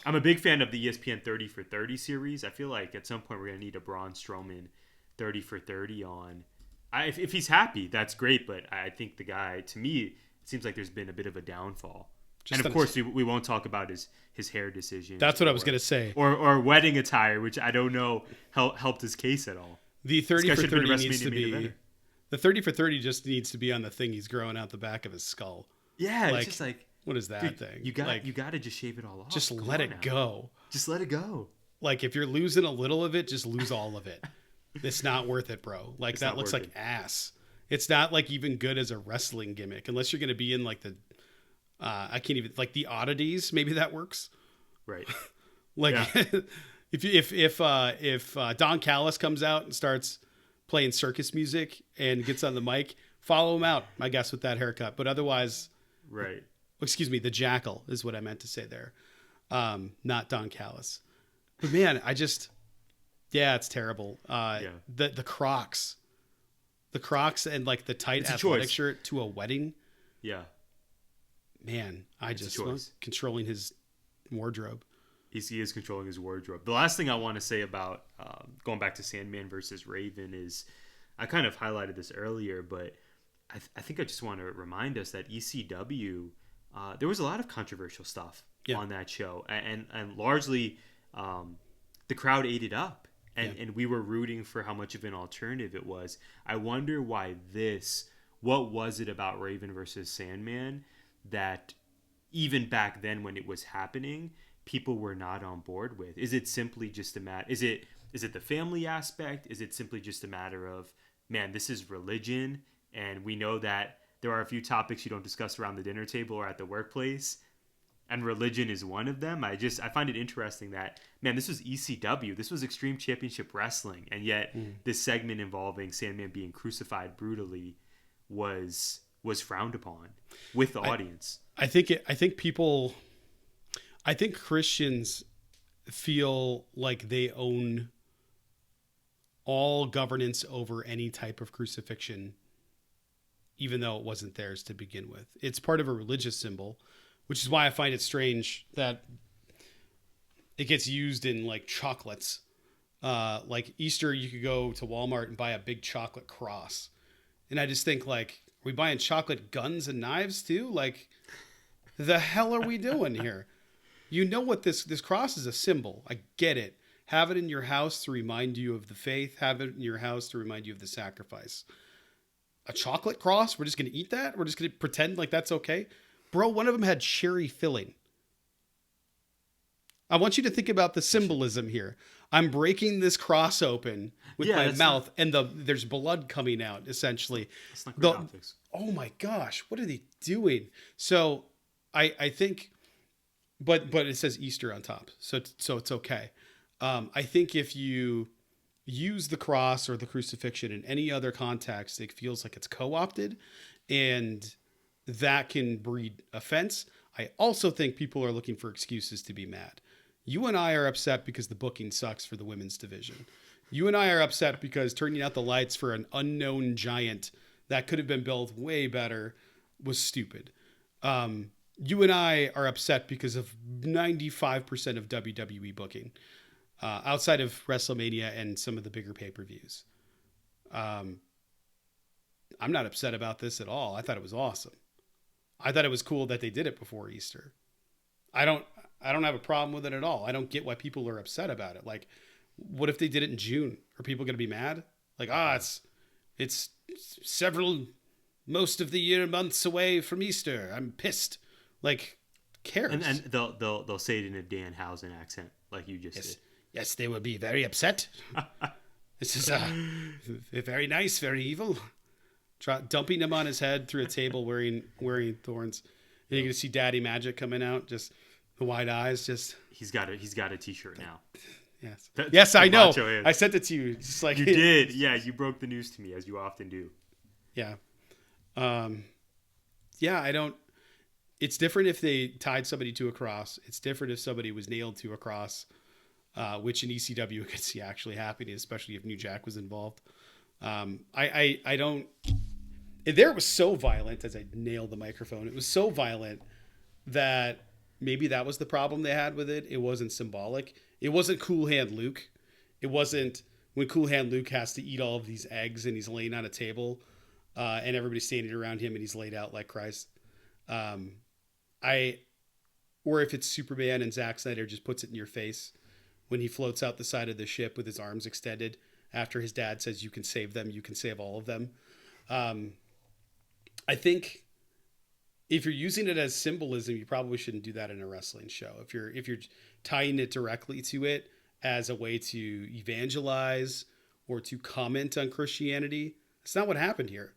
Speaker 3: I'm a big fan of the ESPN 30 for 30 series. I feel like at some point we're gonna need a Braun Strowman 30 for 30 on. If he's happy, that's great, but I think the guy, to me, it seems like there's been a bit of a downfall. And of course, we won't talk about his hair decision.
Speaker 2: That's what I was gonna say.
Speaker 3: Or wedding attire, which I don't know helped his case at all.
Speaker 2: The 30 for 30 needs to be... The 30 for 30 just needs to be on the thing he's growing out the back of his skull.
Speaker 3: Yeah, it's just like...
Speaker 2: What is that
Speaker 3: dude,
Speaker 2: thing?
Speaker 3: You got to just shave it all off.
Speaker 2: Just let it go.
Speaker 3: Just let it go.
Speaker 2: Like, if you're losing a little of it, just lose all of it. It's not worth it, bro. Like, it's that looks like ass. It's not, like, even good as a wrestling gimmick. Unless you're going to be in, like, the... I can't even... Like, the oddities, maybe that works.
Speaker 3: Right.
Speaker 2: Like... Yeah. If Don Callis comes out and starts playing circus music and gets on the mic, follow him out, I guess, with that haircut. But otherwise,
Speaker 3: right.
Speaker 2: Excuse me, the Jackal is what I meant to say there, not Don Callis. But man, it's terrible. The Crocs, and like the tight athletic shirt to a wedding.
Speaker 3: Yeah,
Speaker 2: man, controlling his wardrobe.
Speaker 3: He is controlling his wardrobe. The last thing I want to say about going back to Sandman versus Raven is, I kind of highlighted this earlier, but I think I just want to remind us that ECW, there was a lot of controversial stuff on that show, and largely the crowd ate it up, and we were rooting for how much of an alternative it was. I wonder why what was it about Raven versus Sandman that even back then when it was happening, people were not on board with? Is it simply just a matter? Is it the family aspect? Is it simply just a matter of, man, this is religion, and we know that there are a few topics you don't discuss around the dinner table or at the workplace, and religion is one of them. I find it interesting that, man, this was ECW, this was Extreme Championship Wrestling, and yet this segment involving Sandman being crucified brutally was frowned upon with the audience.
Speaker 2: I think Christians feel like they own all governance over any type of crucifixion, even though it wasn't theirs to begin with. It's part of a religious symbol, which is why I find it strange that it gets used in like chocolates. Like Easter, you could go to Walmart and buy a big chocolate cross. And I just think, like, are we buying chocolate guns and knives too? Like, the hell are we doing here? You know what this cross is a symbol. I get it. Have it in your house to remind you of the faith. Have it in your house to remind you of the sacrifice. A chocolate cross? We're just going to eat that? We're just going to pretend like that's okay? Bro, one of them had cherry filling. I want you to think about the symbolism here. I'm breaking this cross open with my mouth, and there's blood coming out, essentially.
Speaker 3: It's not great optics.
Speaker 2: Oh my gosh, what are they doing? So I think, but it says Easter on top, so it's okay. I think if you use the cross or the crucifixion in any other context, it feels like it's co-opted, and that can breed offense. I also think people are looking for excuses to be mad. You and I are upset because the booking sucks for the women's division. You and I are upset because turning out the lights for an unknown giant that could have been built way better was stupid. You and I are upset because of 95% of WWE booking, outside of WrestleMania and some of the bigger pay-per-views. I'm not upset about this at all. I thought it was awesome. I thought it was cool that they did it before Easter. I don't have a problem with it at all. I don't get why people are upset about it. Like, what if they did it in June? Are people going to be mad? Like, it's most of the year months away from Easter. I'm pissed. Like, cares?
Speaker 3: And they'll say it in a Danhausen accent, like you just did.
Speaker 2: Yes, they will be very upset. This is very nice, very evil. Dumping him on his head through a table wearing thorns. And you're gonna see Daddy Magic coming out, just the wide eyes. Just
Speaker 3: he's got a T-shirt now.
Speaker 2: Yes, yes, I know.
Speaker 3: Macho
Speaker 2: I sent it to you. Just like
Speaker 3: you did. Yeah, you broke the news to me as you often do.
Speaker 2: Yeah, yeah. I don't. It's different if they tied somebody to a cross. It's different if somebody was nailed to a cross, which in ECW I could see actually happening, especially if New Jack was involved. I don't. There it was so violent as I nailed the microphone. It was so violent that maybe that was the problem they had with it. It wasn't symbolic. It wasn't Cool Hand Luke. It wasn't when Cool Hand Luke has to eat all of these eggs and he's laying on a table, and everybody's standing around him and he's laid out like Christ. Or if it's Superman and Zack Snyder just puts it in your face when he floats out the side of the ship with his arms extended after his dad says, "You can save them. You can save all of them." I think if you're using it as symbolism, you probably shouldn't do that in a wrestling show. If you're tying it directly to it as a way to evangelize or to comment on Christianity, that's not what happened here.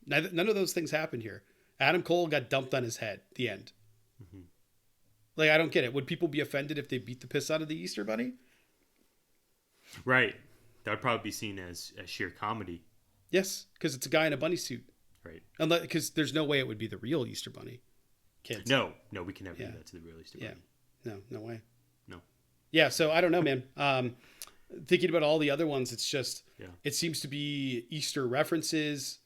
Speaker 2: None of those things happened here. Adam Cole got dumped on his head at the end. Mm-hmm. Like, I don't get it. Would people be offended if they beat the piss out of the Easter Bunny?
Speaker 3: Right. That would probably be seen as sheer comedy.
Speaker 2: Yes, because it's a guy in a bunny suit.
Speaker 3: Right.
Speaker 2: Because there's no way it would be the real Easter Bunny. Kids.
Speaker 3: No, we can never do that to the real Easter Bunny.
Speaker 2: Yeah. No way.
Speaker 3: No.
Speaker 2: Yeah, so I don't know, man. Thinking about all the other ones, it's just, it seems to be Easter references,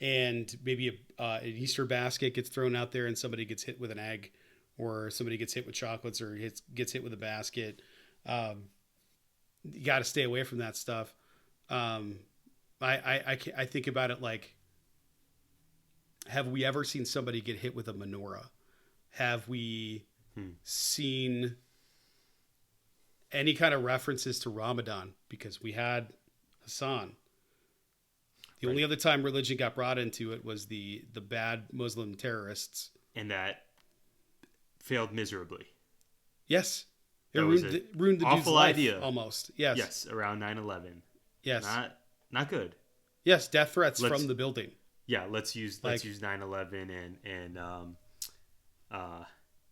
Speaker 2: and maybe an Easter basket gets thrown out there and somebody gets hit with an egg, or somebody gets hit with chocolates, or gets hit with a basket. You got to stay away from that stuff. I think about it like, have we ever seen somebody get hit with a menorah? Have we seen any kind of references to Ramadan? Because we had Hassan. The only other time religion got brought into it was the bad Muslim terrorists.
Speaker 3: And that failed miserably.
Speaker 2: Yes. It
Speaker 3: That was
Speaker 2: ruined the dude's
Speaker 3: awful
Speaker 2: life
Speaker 3: idea.
Speaker 2: almost. Yes.
Speaker 3: Yes, around 9/11.
Speaker 2: Yes.
Speaker 3: Not good.
Speaker 2: Yes, death threats from the building.
Speaker 3: Yeah, let's use 9/11 and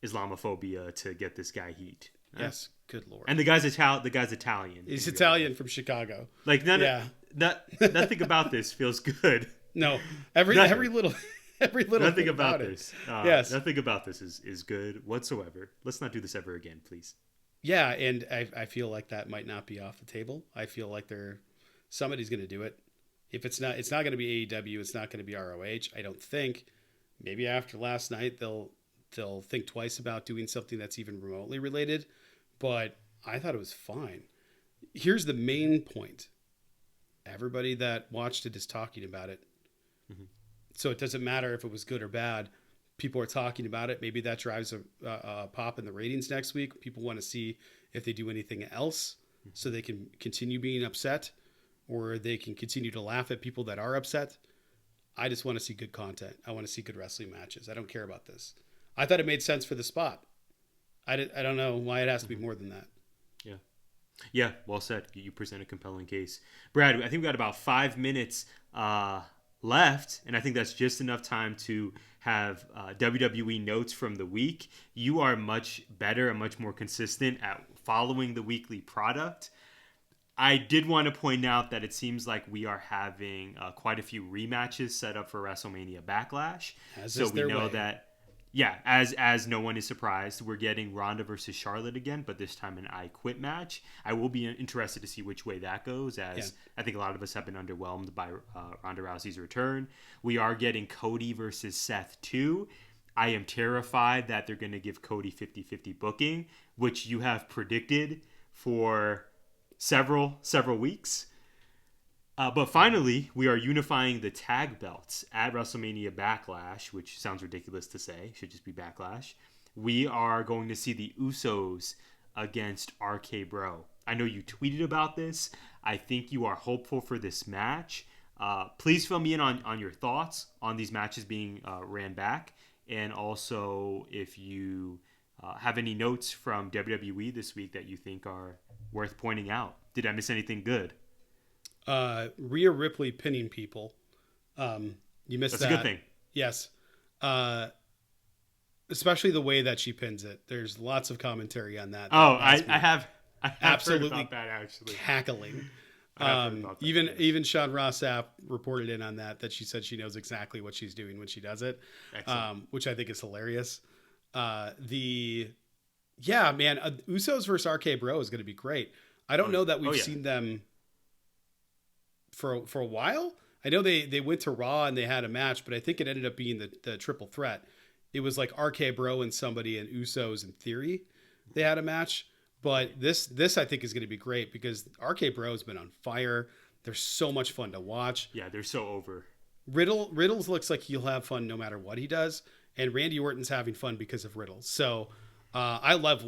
Speaker 3: Islamophobia to get this guy heat.
Speaker 2: Yes, good lord.
Speaker 3: And the guy's Italian.
Speaker 2: He's Italian from Chicago.
Speaker 3: Like nothing about this feels good.
Speaker 2: No, every little
Speaker 3: nothing about this.
Speaker 2: Yes,
Speaker 3: nothing about this is good whatsoever. Let's not do this ever again, please.
Speaker 2: Yeah, and I feel like that might not be off the table. I feel like somebody's going to do it. If it's not going to be AEW. It's not going to be ROH. I don't think. Maybe after last night they'll think twice about doing something that's even remotely related. But I thought it was fine. Here's the main point. Everybody that watched it is talking about it. Mm-hmm. So it doesn't matter if it was good or bad. People are talking about it. Maybe that drives a pop in the ratings next week. People want to see if they do anything else so they can continue being upset, or they can continue to laugh at people that are upset. I just want to see good content. I want to see good wrestling matches. I don't care about this. I thought it made sense for the spot. I don't know why it has to be more than that.
Speaker 3: Yeah, well said. You present a compelling case. Brad, I think we got about 5 minutes left, and I think that's just enough time to have WWE notes from the week. You are much better and much more consistent at following the weekly product. I did want to point out that it seems like we are having quite a few rematches set up for WrestleMania Backlash. So we know that, as no one is surprised, we're getting Ronda versus Charlotte again, but this time an I Quit match. I will be interested to see which way that goes, as I think a lot of us have been underwhelmed by Ronda Rousey's return. We are getting Cody versus Seth too. I am terrified that they're going to give Cody 50-50 booking, which you have predicted for several weeks. But finally, we are unifying the tag belts at WrestleMania Backlash, which sounds ridiculous to say. Should just be Backlash. We are going to see the Usos against RK Bro. I know you tweeted about this. I think you are hopeful for this match. Please fill me in on your thoughts on these matches being ran back. And also, if you have any notes from WWE this week that you think are worth pointing out. Did I miss anything good?
Speaker 2: Rhea Ripley pinning people. You missed that.
Speaker 3: That's a good thing.
Speaker 2: Yes. Especially the way that she pins it. There's lots of commentary on that.
Speaker 3: I have
Speaker 2: absolutely
Speaker 3: heard about that, actually.
Speaker 2: Cackling. Even Sean Rossap reported in on that she said she knows exactly what she's doing when she does it, which I think is hilarious. Usos versus RK Bro is going to be great. I don't know that we've seen them for a while. I know they went to Raw and they had a match, but I think it ended up being the triple threat. It was like RK Bro and somebody, and Usos in theory they had a match. But this I think is going to be great because RK Bro has been on fire. They're so much fun to watch.
Speaker 3: Yeah, they're so over.
Speaker 2: Riddles looks like he'll have fun no matter what he does, and Randy Orton's having fun because of Riddles. So I love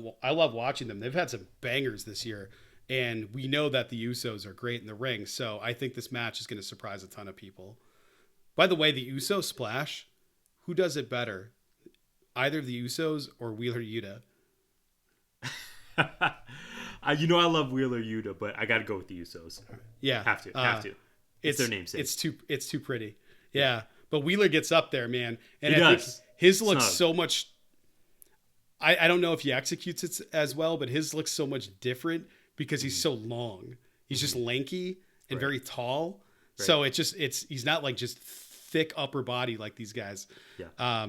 Speaker 2: watching them. They've had some bangers this year, and we know that the Usos are great in the ring. So I think this match is going to surprise a ton of people. By the way, the Uso splash, who does it better? Either the Usos or Wheeler Yuta?
Speaker 3: I love Wheeler Yuta, but I got to go with the Usos.
Speaker 2: Yeah,
Speaker 3: have to. It's their namesake.
Speaker 2: It's too pretty. Yeah, but Wheeler gets up there, man, and
Speaker 3: he
Speaker 2: I
Speaker 3: does.
Speaker 2: think his looks so much. I don't know if he executes it as well, but his looks so much different because he's so long. He's just lanky and very tall. Right. So he's not like just thick upper body like these guys.
Speaker 3: Yeah.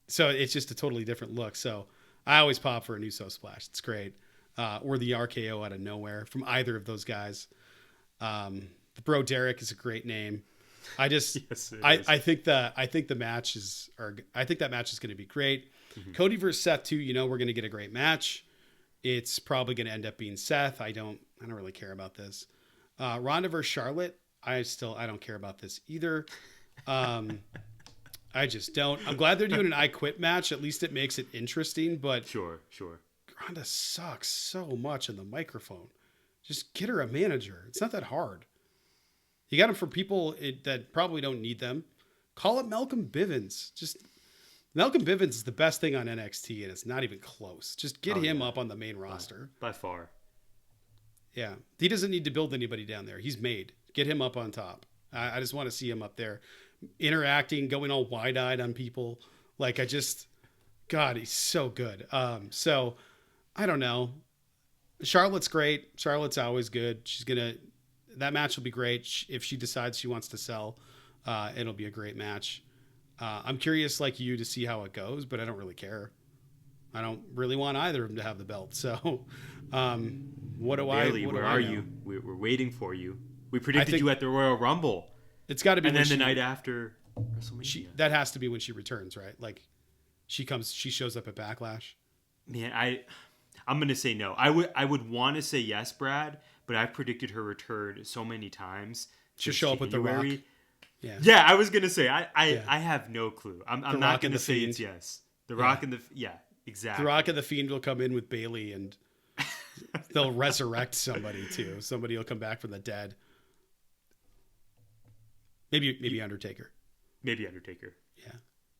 Speaker 2: So it's just a totally different look. So I always pop for an Uso splash. It's great. Or the RKO out of nowhere from either of those guys. The Bro Derek is a great name. I think that match is going to be great. Mm-hmm. Cody versus Seth too. We're going to get a great match. It's probably going to end up being Seth. I don't really care about this. Ronda versus Charlotte. I don't care about this either. I just don't. I'm glad they're doing an I Quit match. At least it makes it interesting. But
Speaker 3: sure.
Speaker 2: Ronda sucks so much in the microphone. Just get her a manager. It's not that hard. You got them for people that probably don't need them. Call up Malcolm Bivens. Just Malcolm Bivens is the best thing on NXT, and it's not even close. Just get him up on the main roster.
Speaker 3: By far.
Speaker 2: Yeah. He doesn't need to build anybody down there. He's made. Get him up on top. I just want to see him up there interacting, going all wide-eyed on people. Like, God, he's so good. So, I don't know. Charlotte's great. Charlotte's always good. That match will be great. If she decides she wants to sell, it'll be a great match. I'm curious, like you, to see how it goes, but I don't really care. I don't really want either of them to have the belt. So, what do
Speaker 3: Bailey,
Speaker 2: I?
Speaker 3: Where are you? We're waiting for you. We predicted you at the Royal Rumble.
Speaker 2: It's got to be.
Speaker 3: And then the night after WrestleMania.
Speaker 2: That has to be when she returns, right? Like, she shows up at Backlash.
Speaker 3: Man, I'm gonna say no. I would want to say yes, Brad, but I've predicted her return so many times.
Speaker 2: She'll show up with The Rock.
Speaker 3: Yeah, I was gonna say I have no clue. I'm not gonna say
Speaker 2: Fiend.
Speaker 3: it's yes. The Rock and exactly.
Speaker 2: The Rock and the Fiend will come in with Bailey, and they'll resurrect somebody too. Somebody will come back from the dead. Maybe Undertaker.
Speaker 3: Maybe Undertaker.
Speaker 2: Yeah.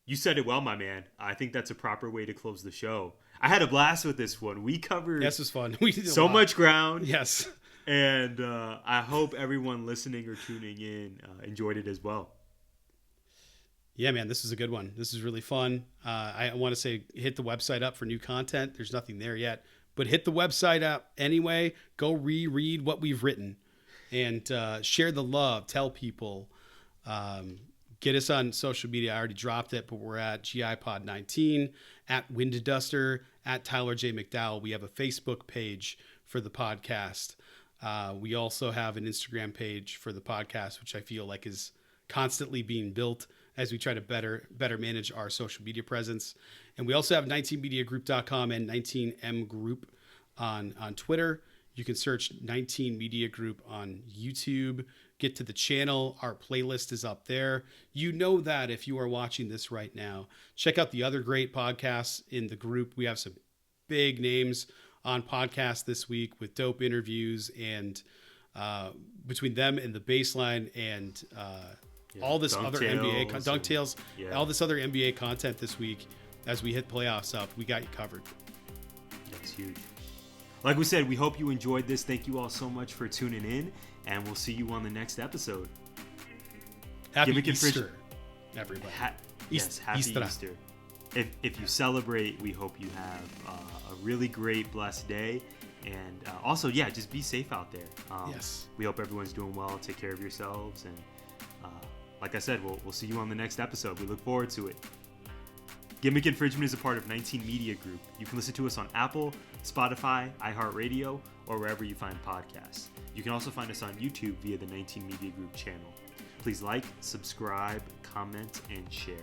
Speaker 3: You said it well, my man. I think that's a proper way to close the show. I had a blast with this one. We covered
Speaker 2: this was fun. We did
Speaker 3: so much ground.
Speaker 2: Yes.
Speaker 3: And I hope everyone listening or tuning in enjoyed it as well.
Speaker 2: Yeah, man, this is a good one. This is really fun. I want to say hit the website up for new content. There's nothing there yet, but hit the website up anyway. Go reread what we've written and share the love. Tell people. Get us on social media. I already dropped it, but we're at GIPod19, at Windaduster, at Tyler J. McDowell. We have a Facebook page for the podcast. We also have an Instagram page for the podcast, which I feel like is constantly being built as we try to better manage our social media presence. And we also have 19mediagroup.com and 19M Group on Twitter. You can search 19 Media Group on YouTube. Get to the channel. Our playlist is up there. You know that if you are watching this right now. Check out the other great podcasts in the group. We have some big names on podcasts this week with dope interviews, and between them and the Baseline and all this other NBA DunkTales, all this other NBA content this week as we hit playoffs up, we got you covered.
Speaker 3: That's huge. Like we said, we hope you enjoyed this. Thank you all so much for tuning in, and we'll see you on the next episode.
Speaker 2: Happy Easter, everybody.
Speaker 3: Happy Easter. If you celebrate, we hope you have a really great, blessed day. And also, just be safe out there.
Speaker 2: Yes.
Speaker 3: We hope everyone's doing well. Take care of yourselves. And like I said, we'll see you on the next episode. We look forward to it. Gimmick Infringement is a part of 19 Media Group. You can listen to us on Apple, Spotify, iHeartRadio, or wherever you find podcasts. You can also find us on YouTube via the 19 Media Group channel. Please like, subscribe, comment, and share.